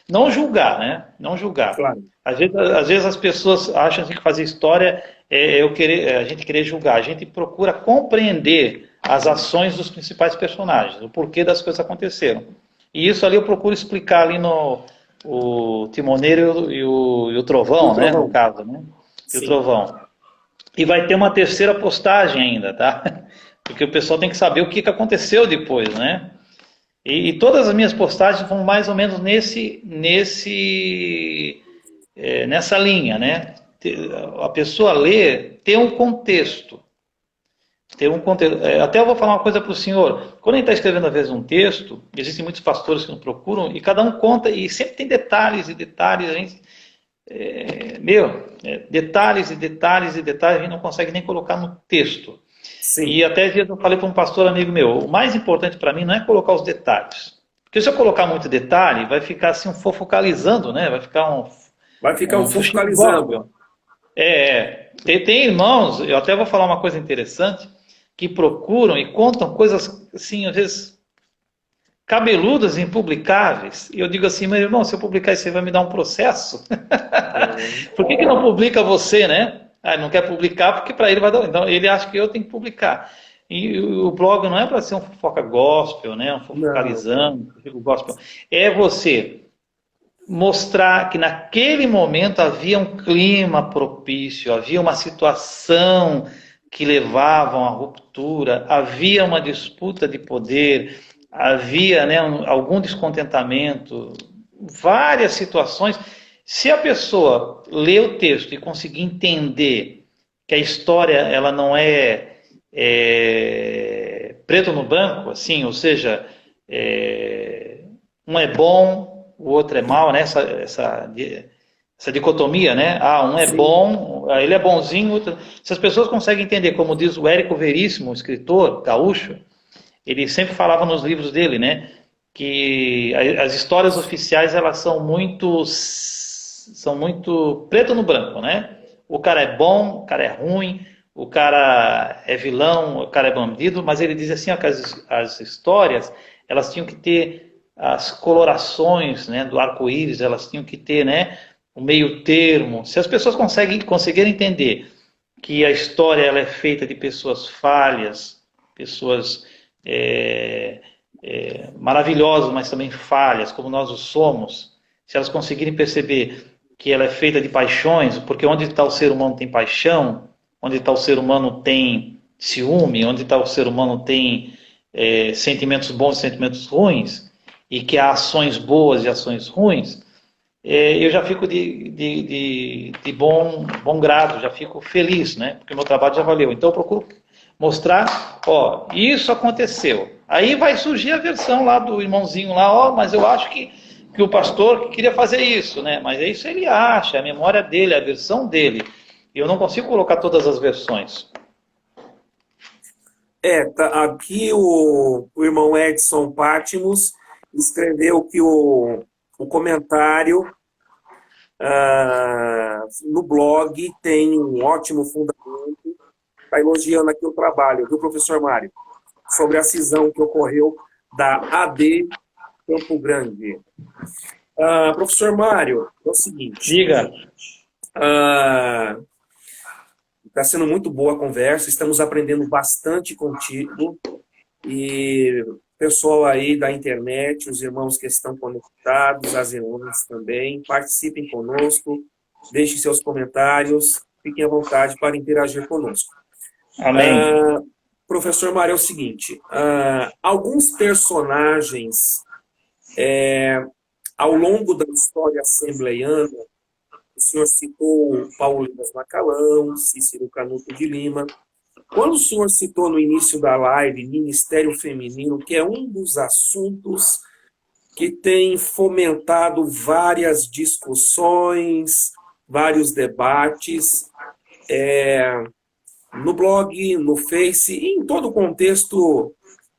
B: não julgar, né, não julgar.
A: Claro.
B: Às vezes as pessoas acham que fazer história a gente querer julgar. A gente procura compreender as ações dos principais personagens, o porquê das coisas aconteceram. E isso ali eu procuro explicar ali no o Timoneiro e o
A: E o
B: Trovão, né, no
A: trovão?
B: caso, né, e o
A: Sim.
B: Trovão. E vai ter uma terceira postagem ainda, tá? Porque o pessoal tem que saber o que aconteceu depois, né? E todas as minhas postagens vão mais ou menos nessa linha, né? A pessoa lê, tem um contexto. Até eu vou falar uma coisa para o senhor. Quando a gente está escrevendo, às vezes, um texto, existem muitos pastores que não procuram, e cada um conta, e sempre tem detalhes e detalhes. A gente, detalhes e detalhes e detalhes, a gente não consegue nem colocar no texto.
A: Sim.
B: E até dias eu falei para um pastor amigo meu, o mais importante para mim não é colocar os detalhes. Porque se eu colocar muito detalhe, vai ficar assim focalizando, né? Vai ficar
A: Vai ficar um
B: um fuxico
A: focalizando.
B: gospel. Tem irmãos, eu até vou falar uma coisa interessante, que procuram e contam coisas assim, às vezes cabeludas, impublicáveis. E eu digo assim, meu irmão, se eu publicar isso, você vai me dar um processo? Por que não publica você, né? Ele não quer publicar porque para ele vai dar. Então ele acha que eu tenho que publicar. E o blog não é para ser um fofoca gospel, né? Um
A: Não.
B: focalizando, um gospel. É você mostrar que naquele momento havia um clima propício, havia uma situação que levava a uma ruptura, havia uma disputa de poder, havia, né, algum descontentamento, várias situações. Se a pessoa lê o texto e conseguir entender que a história ela não é preto no branco, assim, ou seja, um é bom, o outro é mal, né? Essa dicotomia, né? Ah, um é
A: Sim.
B: bom, ele é bonzinho, outro... Se as pessoas conseguem entender, como diz o Érico Veríssimo, escritor gaúcho, ele sempre falava nos livros dele, né? Que as histórias oficiais elas são muito preto no branco, né? O cara é bom, o cara é ruim, o cara é vilão, o cara é bandido, mas ele diz assim, ó, que as histórias elas tinham que ter as colorações, né, do arco-íris, elas tinham que ter, né, o meio termo. Se as pessoas conseguirem entender que a história ela é feita de pessoas falhas, pessoas é, maravilhosas, mas também falhas, como nós o somos, se elas conseguirem perceber que ela é feita de paixões, porque onde está o ser humano tem paixão, onde está o ser humano tem ciúme, onde está o ser humano tem sentimentos bons e sentimentos ruins, e que há ações boas e ações ruins, eu já fico de bom grado, já fico feliz, né? Porque o meu trabalho já valeu. Então eu procuro mostrar, ó, isso aconteceu. Aí vai surgir a versão lá do irmãozinho lá, ó, mas eu acho que o pastor queria fazer isso, né? Mas é isso ele acha, é a memória dele, a versão dele. E eu não consigo colocar todas as versões.
A: Aqui o irmão Edson Pátimos escreveu que o comentário no blog tem um ótimo fundamento, está elogiando aqui o trabalho do professor Mário, sobre a cisão que ocorreu da AD Campo Grande. Professor Mário, é o seguinte,
B: Diga.
A: está sendo muito boa a conversa, estamos aprendendo bastante contigo, e o pessoal aí da internet, os irmãos que estão conectados, as irmãs também, participem conosco, deixem seus comentários, fiquem à vontade para interagir conosco.
B: Amém.
A: Professor Mário, é o seguinte, alguns personagens ao longo da história assembleiana, o senhor citou Paulo Libas Macalão, Cícero Canuto de Lima. Quando o senhor citou no início da live Ministério Feminino, que é um dos assuntos que tem fomentado várias discussões, vários debates, no blog, no Face e em todo o contexto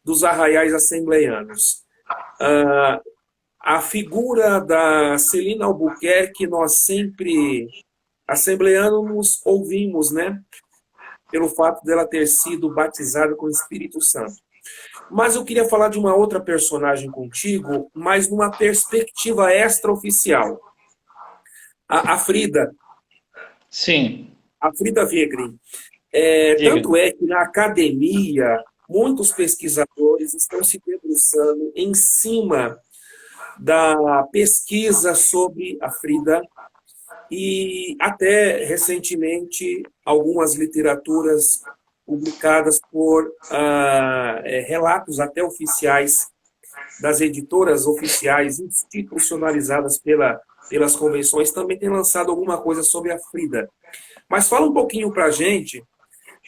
A: dos arraiais assembleianos. A figura da Celina Albuquerque, nós sempre, assembleanos, ouvimos, né? Pelo fato dela ter sido batizada com o Espírito Santo. Mas eu queria falar de uma outra personagem contigo, mas numa perspectiva extraoficial. A Frida.
B: Sim.
A: A Frida Vegri.
B: Diga.
A: Tanto é que na academia, muitos pesquisadores estão se debruçando em cima da pesquisa sobre a Frida e até recentemente algumas literaturas publicadas por relatos até oficiais das editoras oficiais institucionalizadas pelas convenções também têm lançado alguma coisa sobre a Frida. Mas fala um pouquinho para a gente,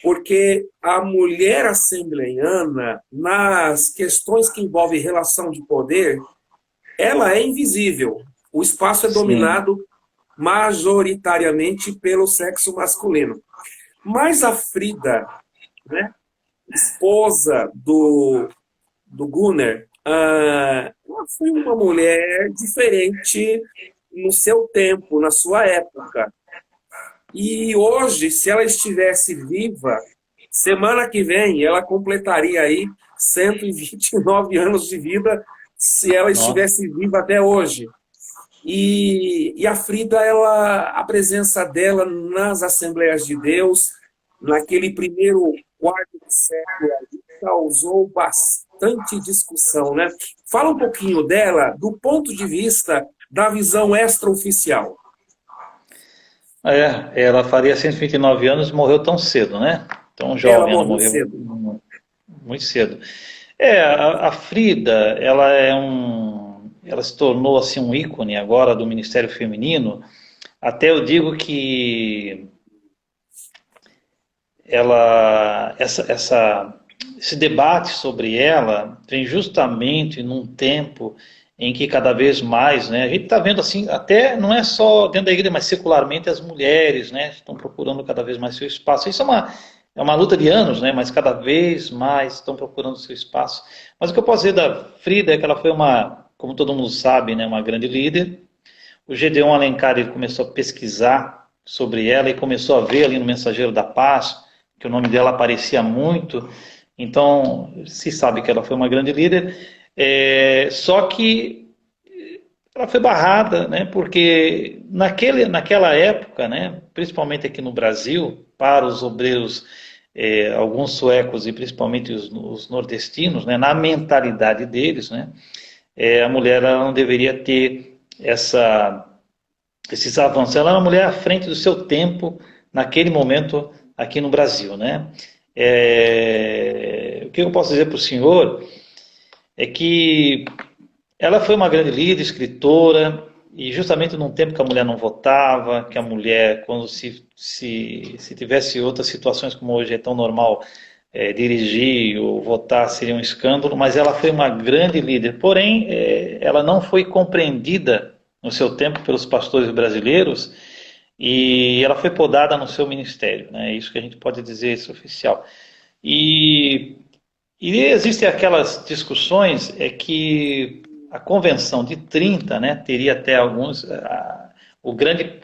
A: porque a mulher assembleiana, nas questões que envolvem relação de poder, ela é invisível. O espaço é
B: Sim.
A: dominado majoritariamente pelo sexo masculino. Mas a Frida, né, esposa do Gunnar, ela foi uma mulher diferente no seu tempo, na sua época. E hoje, se ela estivesse viva, semana que vem ela completaria aí 129 anos de vida, se ela
B: Nossa.
A: estivesse viva até hoje. E a Frida, a presença dela nas Assembleias de Deus, naquele primeiro quarto de século, causou bastante discussão, né? Fala um pouquinho dela do ponto de vista da visão extraoficial.
B: Ela faria 129 anos e morreu tão cedo, né? Tão
A: Ela
B: jovem, ela
A: morreu
B: morreu
A: cedo.
B: muito cedo. A Frida, ela se tornou assim um ícone agora do Ministério Feminino. Até eu digo que essa esse debate sobre ela vem justamente num tempo em que cada vez mais, né, a gente está vendo assim, até não é só dentro da igreja, mas secularmente as mulheres, né, estão procurando cada vez mais seu espaço. Isso é uma luta de anos, né, mas cada vez mais estão procurando seu espaço. Mas o que eu posso dizer da Frida é que ela foi uma, como todo mundo sabe, né, uma grande líder. O Gedeon Alencar ele começou a pesquisar sobre ela e começou a ver ali no Mensageiro da Paz que o nome dela aparecia muito. Então, se sabe que ela foi uma grande líder. Só que ela foi barrada, né, porque naquela época, né, principalmente aqui no Brasil, para os obreiros, alguns suecos e principalmente os nordestinos, né, na mentalidade deles, né, a mulher ela não deveria ter esses avanços. Ela era uma mulher à frente do seu tempo naquele momento aqui no Brasil, né? O que eu posso dizer para o senhor é que ela foi uma grande líder, escritora, e justamente num tempo que a mulher não votava, que a mulher, quando se tivesse outras situações como hoje é tão normal, dirigir ou votar seria um escândalo, mas ela foi uma grande líder. Porém, ela não foi compreendida no seu tempo pelos pastores brasileiros e ela foi podada no seu ministério, né? É isso que a gente pode dizer, isso oficial. E existem aquelas discussões que a convenção de 30, né, teria até alguns... o grande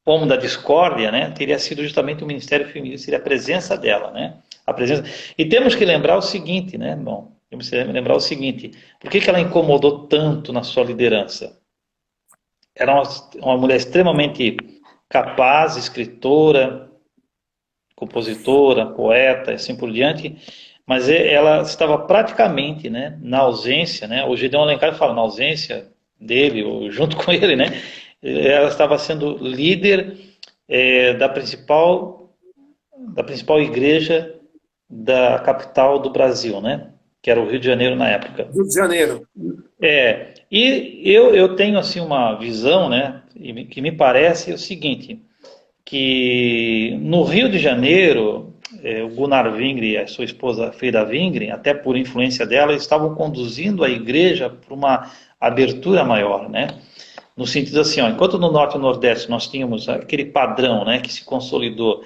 B: pomo da discórdia, né, teria sido justamente o Ministério Feminino, seria a presença dela, né? A presença... E temos que lembrar o seguinte, né, bom, temos que lembrar o seguinte, por que ela incomodou tanto na sua liderança? Era uma mulher extremamente capaz, escritora, compositora, poeta, assim por diante, mas ela estava praticamente, né, na ausência, né, o Gedeon Alencar fala, na ausência dele, ou junto com ele, né, ela estava sendo líder da principal igreja da capital do Brasil, né, que era o Rio de Janeiro na época.
A: Rio de Janeiro.
B: E eu tenho assim uma visão, né, que me parece o seguinte, que no Rio de Janeiro, o Gunnar Wingre e a sua esposa Frida Wingre, até por influência dela, estavam conduzindo a igreja para uma abertura maior, né? No sentido assim, ó, enquanto no Norte e no Nordeste nós tínhamos aquele padrão, né, que se consolidou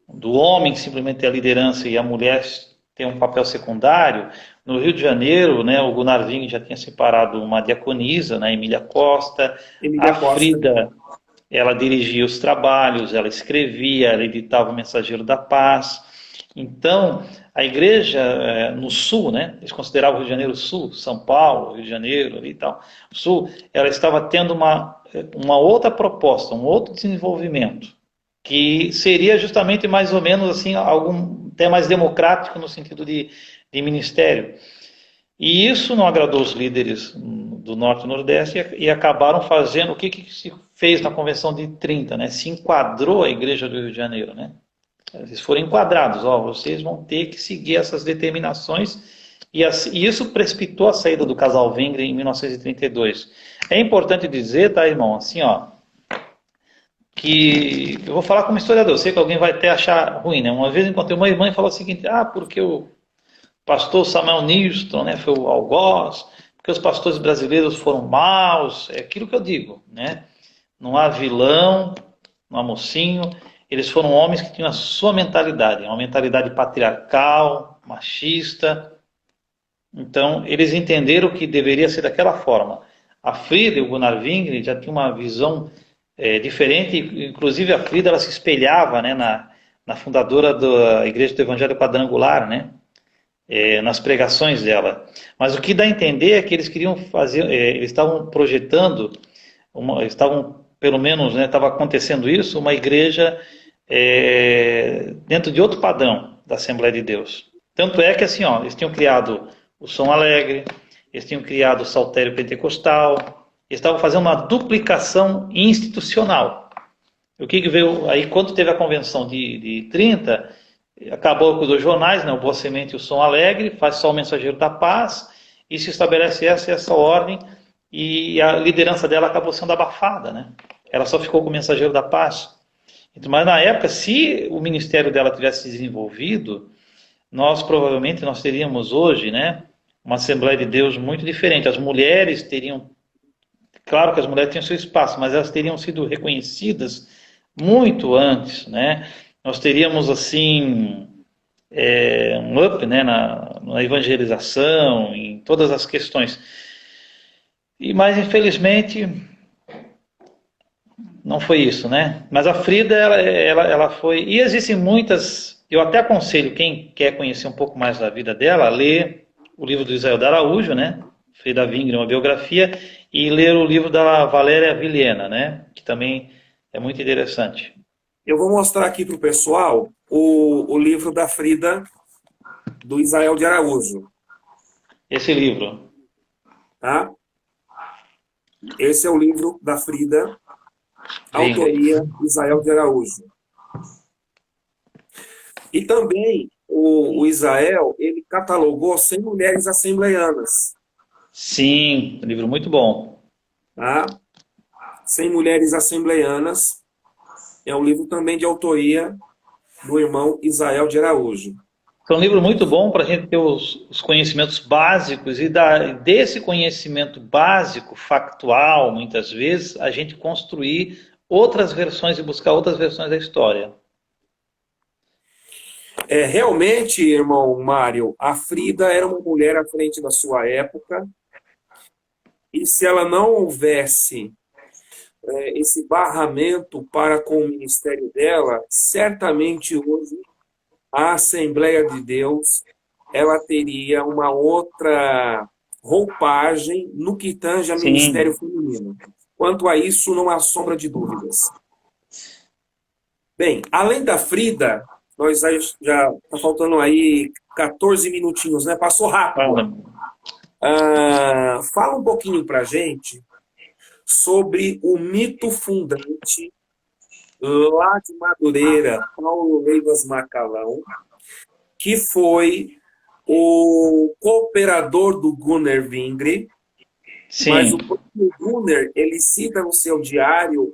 B: do homem simplesmente ter a liderança e a mulher ter um papel secundário, no Rio de Janeiro, né, o Gunnar Wingre já tinha separado uma diaconisa, né, Emília Costa, Frida, ela dirigia os trabalhos, ela escrevia, ela editava o Mensageiro da Paz. Então, a igreja no sul, né, eles consideravam o Rio de Janeiro sul, São Paulo, Rio de Janeiro ali e tal, sul, ela estava tendo uma outra proposta, um outro desenvolvimento, que seria justamente mais ou menos assim, algum até mais democrático no sentido de ministério. E isso não agradou os líderes do Norte e Nordeste e acabaram fazendo o que se fez na Convenção de 30, né? Se enquadrou a Igreja do Rio de Janeiro, né? Eles foram enquadrados, vocês vão ter que seguir essas determinações e isso precipitou a saída do casal Wingre em 1932. É importante dizer, tá, irmão, assim, ó, que eu vou falar como historiador, eu sei que alguém vai até achar ruim, né? Uma vez encontrei uma irmã e falou o seguinte, porque o pastor Samuel Newston, né, foi o algoz, porque os pastores brasileiros foram maus, é aquilo que eu digo, né? Não há vilão, não há mocinho, eles foram homens que tinham a sua mentalidade, uma mentalidade patriarcal, machista, então eles entenderam que deveria ser daquela forma. A Frida e o Gunnar Wingre já tinham uma visão diferente, inclusive a Frida ela se espelhava, né, na fundadora da Igreja do Evangelho Quadrangular, né? Nas pregações dela. Mas o que dá a entender é que eles queriam fazer, eles estavam projetando, pelo menos, né, estava acontecendo isso, uma igreja dentro de outro padrão da Assembleia de Deus. Tanto é que assim, ó, eles tinham criado o Som Alegre, eles tinham criado o Saltério Pentecostal, eles estavam fazendo uma duplicação institucional. O que veio aí, quando teve a convenção de 30, acabou com os dois jornais, né, o Boa Semente e o Som Alegre, faz só o Mensageiro da Paz, e se estabelece essa ordem, e a liderança dela acabou sendo abafada, né? Ela só ficou com o Mensageiro da Paz. Mas na época, se o ministério dela tivesse se desenvolvido, nós teríamos hoje, né, uma Assembleia de Deus muito diferente. As mulheres teriam, claro que as mulheres tinham seu espaço, mas elas teriam sido reconhecidas muito antes, né? Nós teríamos assim um up, né, na evangelização, em todas as questões. Mas infelizmente não foi isso, né? Mas a Frida, ela foi. E existem muitas. Eu até aconselho quem quer conhecer um pouco mais da vida dela, ler o livro do Israel de Araújo, né? Frida Wingre, uma biografia, e ler o livro da Valéria Vilhena, né? Que também é muito interessante.
A: Eu vou mostrar aqui para o pessoal o livro da Frida, do Israel de Araújo.
B: Esse livro.
A: Tá? Esse é o livro da Frida,
B: Wingre.
A: autoria Israel de Araújo. E também o Israel, ele catalogou 100 mulheres assembleianas.
B: Sim, livro muito bom.
A: Tá? 100 mulheres assembleianas é um livro também de autoria do irmão Israel de Araújo.
B: É um livro muito bom para a gente ter os conhecimentos básicos e desse conhecimento básico, factual, muitas vezes, a gente construir outras versões e buscar outras versões da história.
A: Realmente, irmão Mário, a Frida era uma mulher à frente da sua época, e se ela não houvesse esse barramento para com o ministério dela, certamente hoje a Assembleia de Deus ela teria uma outra roupagem no que tange a ministério
B: Sim.
A: feminino. Quanto a isso, não há sombra de dúvidas. Bem, além da Frida, nós já está faltando aí 14 minutinhos, né? Passou rápido. Fala um pouquinho para a gente sobre o mito fundante lá de Madureira, Paulo Leivas Macalão, que foi o cooperador do Gunnar Wingre, mas o próprio Gunnar, ele cita no seu diário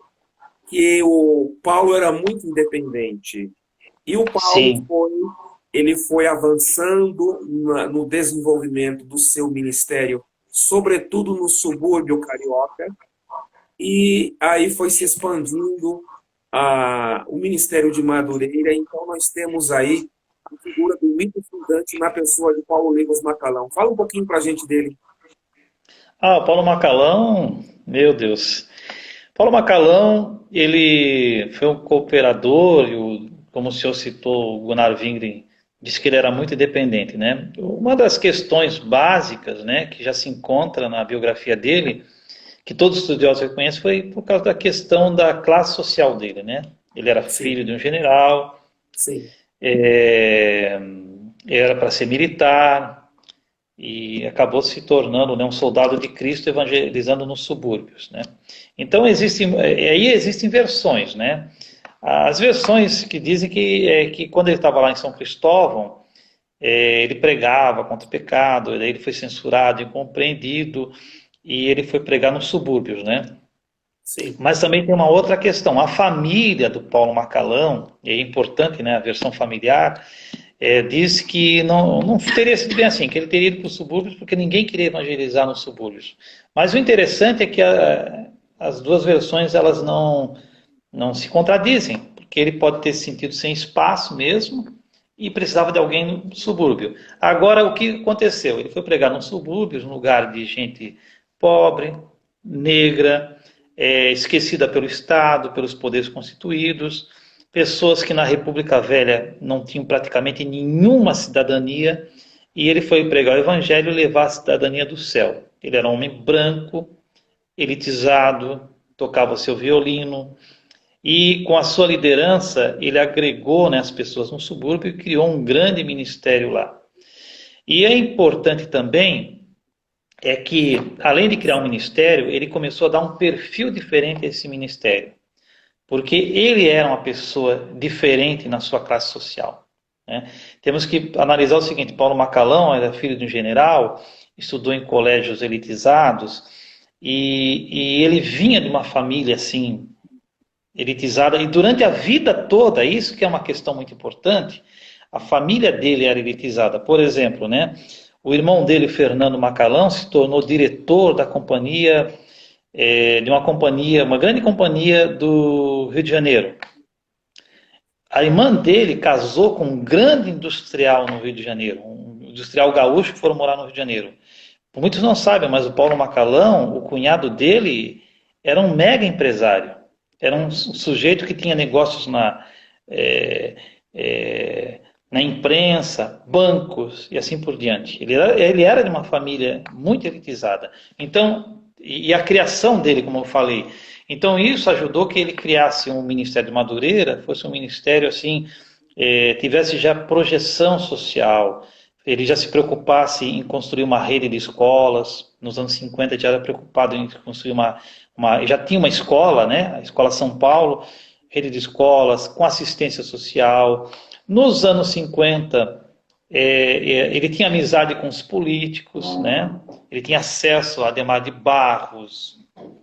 A: que o Paulo era muito independente. E o Paulo ele foi avançando no desenvolvimento do seu ministério, sobretudo no subúrbio carioca, e aí foi se expandindo o Ministério de Madureira. Então nós temos aí a figura do mito fundante na pessoa de Paulo Leivas Macalão. Fala um pouquinho para a gente dele.
B: O Paulo Macalão, meu Deus. Paulo Macalão, ele foi um cooperador, como o senhor citou, o Gunnar Wingre disse que ele era muito independente, né? Uma das questões básicas, né, que já se encontra na biografia dele, que todos os estudiosos reconhecem, foi por causa da questão da classe social dele, né? Ele era filho de um general, era para ser militar e acabou se tornando, né, um soldado de Cristo evangelizando nos subúrbios, né? Então aí existem versões, né? As versões que dizem que quando ele estava lá em São Cristóvão, ele pregava contra o pecado, daí ele foi censurado, incompreendido, e ele foi pregar nos subúrbios, né?
A: Sim.
B: Mas também tem uma outra questão. A família do Paulo Macalão, e é importante, né, a versão familiar, diz que não teria sido bem assim, que ele teria ido para os subúrbios porque ninguém queria evangelizar nos subúrbios. Mas o interessante é que as duas versões elas não se contradizem, porque ele pode ter se sentido sem espaço mesmo e precisava de alguém no subúrbio. Agora, o que aconteceu? Ele foi pregar nos subúrbios, num lugar de gente pobre, negra, esquecida pelo Estado, pelos poderes constituídos, pessoas que na República Velha não tinham praticamente nenhuma cidadania, e ele foi pregar o Evangelho e levar a cidadania do céu. Ele era um homem branco, elitizado, tocava seu violino, e com a sua liderança ele agregou, né, as pessoas no subúrbio e criou um grande ministério lá. E é importante também que, além de criar um ministério, ele começou a dar um perfil diferente a esse ministério. Porque ele era uma pessoa diferente na sua classe social, né? Temos que analisar o seguinte: Paulo Macalão era filho de um general, estudou em colégios elitizados, e ele vinha de uma família assim, elitizada, e durante a vida toda, isso que é uma questão muito importante, a família dele era elitizada. Por exemplo, né, o irmão dele, Fernando Macalão, se tornou diretor da companhia, de uma companhia, uma grande companhia do Rio de Janeiro. A irmã dele casou com um grande industrial no Rio de Janeiro, um industrial gaúcho que foram morar no Rio de Janeiro. Muitos não sabem, mas o Paulo Macalão, o cunhado dele, era um mega empresário. Era um sujeito que tinha negócios na imprensa, bancos e assim por diante. Ele era de uma família muito elitizada. Então, e a criação dele, como eu falei. Então, isso ajudou que ele criasse um Ministério de Madureira, fosse um ministério assim, tivesse já projeção social, ele já se preocupasse em construir uma rede de escolas. Nos anos 50 já era preocupado em construir já tinha uma escola, né? A Escola São Paulo, rede de escolas com assistência social. Nos anos 50, ele tinha amizade com os políticos, né? Ele tinha acesso a Adhemar de Barros,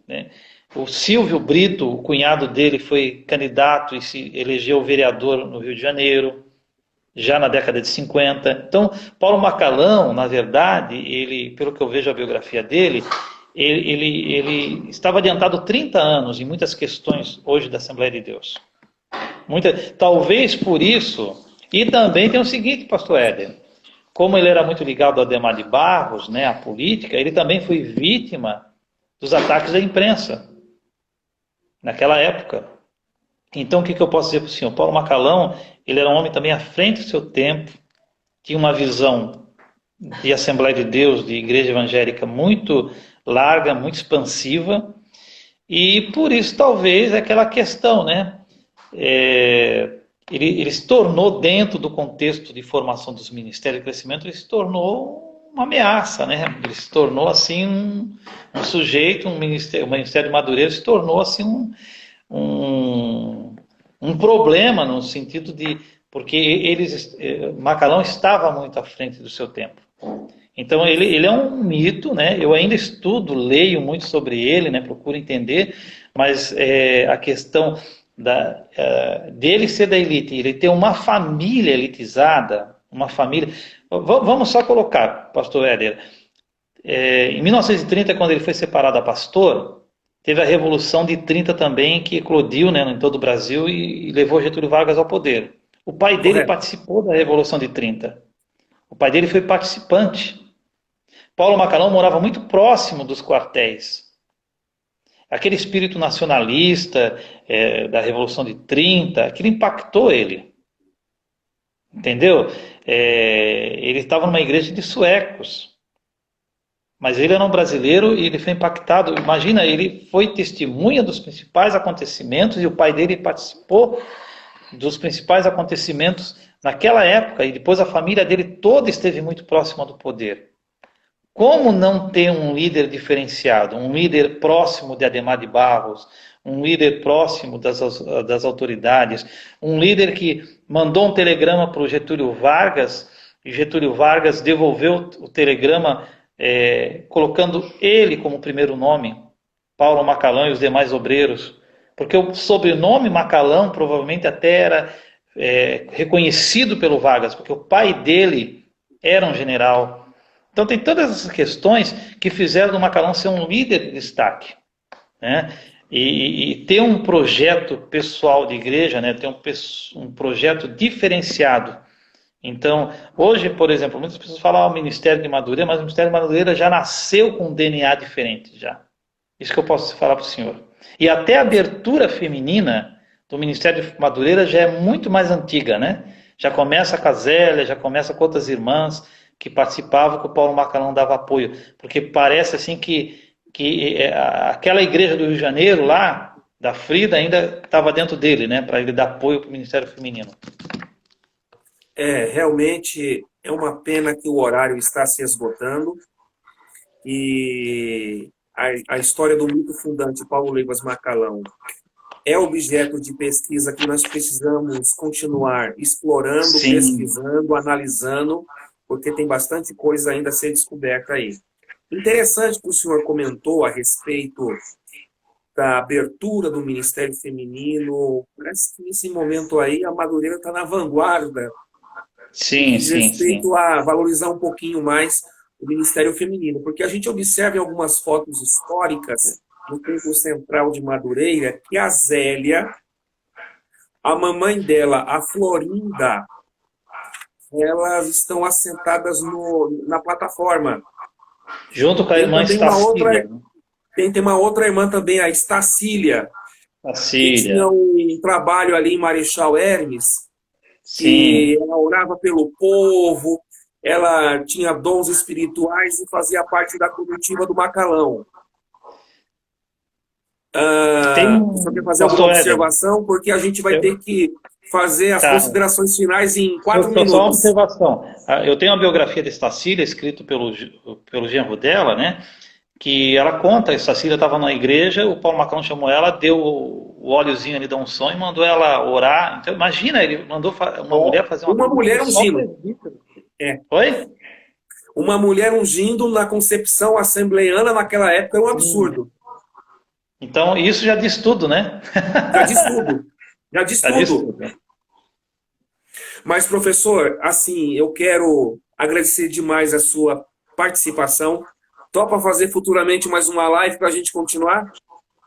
B: né? O Silvio Brito, o cunhado dele, foi candidato e se elegeu vereador no Rio de Janeiro, já na década de 50. Então, Paulo Macalão, na verdade, ele, pelo que eu vejo a biografia dele, ele estava adiantado 30 anos em muitas questões hoje da Assembleia de Deus. Talvez por isso, e também tem o seguinte, pastor Éder, como ele era muito ligado a Adhemar de Barros, né, a política, ele também foi vítima dos ataques da imprensa, naquela época. Então, o que eu posso dizer para o senhor? Paulo Macalão, ele era um homem também à frente do seu tempo, tinha uma visão de Assembleia de Deus, de igreja evangélica muito larga, muito expansiva, e por isso talvez aquela questão, né? Ele se tornou, dentro do contexto de formação dos ministérios de crescimento, ele se tornou uma ameaça, né? Ele se tornou assim um sujeito, o Ministério de Madureira se tornou assim um problema no sentido de, porque Macalão estava muito à frente do seu tempo. Então ele é um mito, né? Eu ainda estudo, leio muito sobre ele, né? Procuro entender, mas a questão dele ser da elite, ele ter uma família elitizada, uma família. Vamos só colocar, pastor Éder, em 1930, quando ele foi separado a pastor, teve a Revolução de 30 também, que eclodiu, né, em todo o Brasil e levou Getúlio Vargas ao poder. O pai dele participou da Revolução de 30. O pai dele foi participante. Paulo Macalão morava muito próximo dos quartéis. Aquele espírito nacionalista da Revolução de 30, aquilo impactou ele. Entendeu? Ele estava numa igreja de suecos. Mas ele era um brasileiro e ele foi impactado. Imagina, ele foi testemunha dos principais acontecimentos e o pai dele participou dos principais acontecimentos naquela época. E depois a família dele toda esteve muito próxima do poder. Como não ter um líder diferenciado, um líder próximo de Adhemar de Barros, um líder próximo das autoridades, um líder que mandou um telegrama para o Getúlio Vargas, e Getúlio Vargas devolveu o telegrama colocando ele como primeiro nome, Paulo Macalão e os demais obreiros, porque o sobrenome Macalão provavelmente até era reconhecido pelo Vargas, porque o pai dele era um general. Então tem todas essas questões que fizeram do Macalão ser um líder de destaque, né? E ter um projeto pessoal de igreja, né? Ter um projeto diferenciado. Então, hoje, por exemplo, muitas pessoas falam Ministério de Madureira, mas o Ministério de Madureira já nasceu com um DNA diferente, já. Isso que eu posso falar para o senhor. E até a abertura feminina do Ministério de Madureira já é muito mais antiga, né? Já começa com a Zélia, já começa com outras irmãs que participavam, que o Paulo Macalão dava apoio. Porque parece assim que aquela igreja do Rio de Janeiro lá, da Frida, ainda estava dentro dele, né? Para ele dar apoio para o Ministério Feminino.
A: Realmente é uma pena que o horário está se esgotando e a história do mito fundante Paulo Leivas Macalão é objeto de pesquisa que nós precisamos continuar explorando,
B: Sim.
A: pesquisando, analisando, porque tem bastante coisa ainda a ser descoberta aí. Interessante que o senhor comentou a respeito da abertura do Ministério Feminino. Parece que nesse momento aí a Madureira está na vanguarda no que
B: Sim,
A: diz
B: sim, sim.
A: respeito a valorizar um pouquinho mais o Ministério Feminino, porque a gente observa em algumas fotos históricas no Templo Central de Madureira que a Zélia, a mamãe dela, a Florinda, elas estão assentadas na plataforma.
B: Junto com a
A: Tem
B: irmã
A: também uma
B: Estacília,
A: outra,
B: né?
A: tem uma outra irmã também, a Estacília, que tinha
B: Estacília,
A: um trabalho ali em Marechal Hermes, que
B: sim.
A: ela orava pelo povo, ela tinha dons espirituais e fazia parte da comitiva do Macalão.
B: Tem
A: Ah, você quer
B: um,
A: fazer alguma
B: pastor Éder,
A: observação? Porque a gente vai ter
B: eu,
A: que fazer as
B: tá,
A: considerações finais em 4
B: só uma
A: minutos.
B: observação. Eu tenho a biografia de Estacília, escrito pelo genro dela, né? Que ela conta, a Estacília estava na igreja, o Paulo Macron chamou ela, deu o óleozinho ali da unção e mandou ela orar. Então, imagina, ele mandou uma
A: Ó,
B: mulher fazer uma
A: uma
B: coisa que
A: mulher
B: só o
A: ungindo.
B: presbítero.
A: É.
B: Oi?
A: Uma mulher ungindo na concepção assembleiana naquela época é um
B: Sim.
A: absurdo.
B: Então, isso já diz tudo, né?
A: Já diz tudo. Já diz
B: Já diz
A: tudo.
B: tudo. Né?
A: Mas, professor, assim, eu quero agradecer demais a sua participação. Topa fazer futuramente mais uma live para a gente continuar?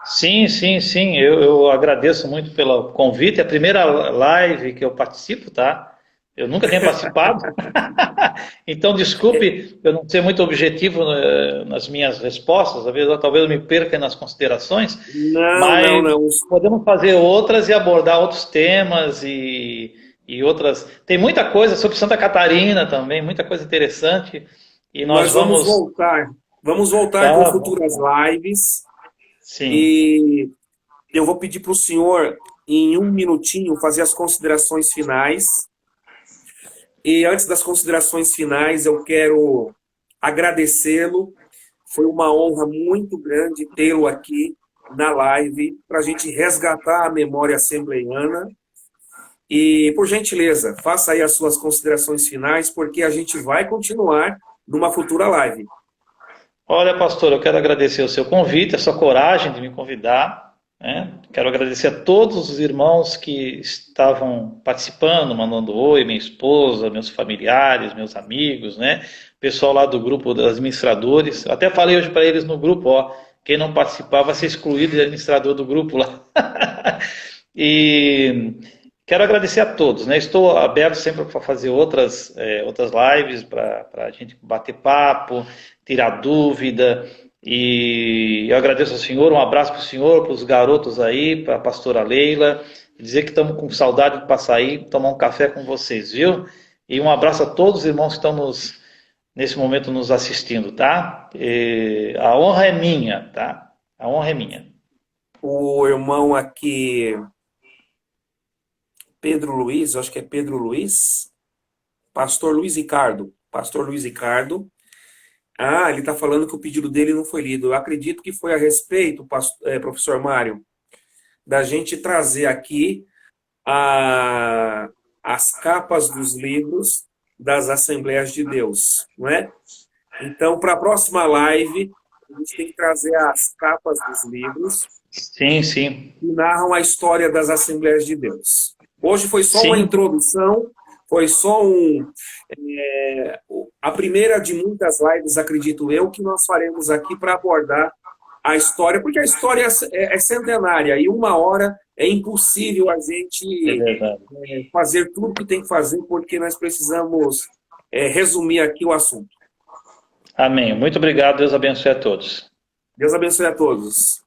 B: Sim, sim, sim. Eu agradeço muito pelo convite. É a primeira live que eu participo, tá? Eu nunca tenho participado. Então, desculpe eu não ser muito objetivo nas minhas respostas. Talvez eu me perca nas considerações,
A: Não, não,
B: mas
A: não.
B: podemos fazer outras e abordar outros temas e outras. Tem muita coisa sobre Santa Catarina também, muita coisa interessante. E nós
A: Nós vamos
B: vamos.
A: voltar. Vamos voltar com
B: Tá,
A: futuras lives.
B: sim.
A: E eu vou pedir para o senhor, em um minutinho, fazer as considerações finais. E antes das considerações finais, eu quero agradecê-lo. Foi uma honra muito grande tê-lo aqui na live para a gente resgatar a memória assembleiana. E, por gentileza, faça aí as suas considerações finais, porque a gente vai continuar numa futura live.
B: Olha, pastor, eu quero agradecer o seu convite, a sua coragem de me convidar, né? Quero agradecer a todos os irmãos que estavam participando, mandando oi, minha esposa, meus familiares, meus amigos, né? Pessoal lá do grupo dos administradores. Eu até falei hoje para eles no grupo, ó, quem não participar vai ser excluído de administrador do grupo lá. E quero agradecer a todos, né? Estou aberto sempre para fazer outras lives para a gente bater papo, tirar dúvida. E eu agradeço ao senhor, um abraço para o senhor, para os garotos aí, para a pastora Leila, dizer que estamos com saudade de passar aí, tomar um café com vocês, viu? E um abraço a todos os irmãos que estão nesse momento nos assistindo, tá? E a honra é minha, tá? A honra é minha.
A: O irmão aqui, Pedro Luiz, eu acho que é Pedro Luiz, Pastor Luiz Ricardo. Pastor Luiz Ricardo. Ah, ele está falando que o pedido dele não foi lido. Eu acredito que foi a respeito, professor Mário, da gente trazer aqui a, as capas dos livros das Assembleias de Deus, não é? Então, para a próxima live, a gente tem que trazer as capas dos livros
B: Sim, sim.
A: que narram a história das Assembleias de Deus. Hoje foi só uma
B: Sim,
A: introdução, foi só a primeira de muitas lives, acredito eu, que nós faremos aqui para abordar a história, porque a história é centenária e uma hora é impossível a
B: é
A: gente
B: verdade.
A: fazer tudo que tem que fazer, porque nós precisamos resumir aqui o assunto.
B: Amém. Muito obrigado. Deus abençoe a todos.
A: Deus abençoe a todos.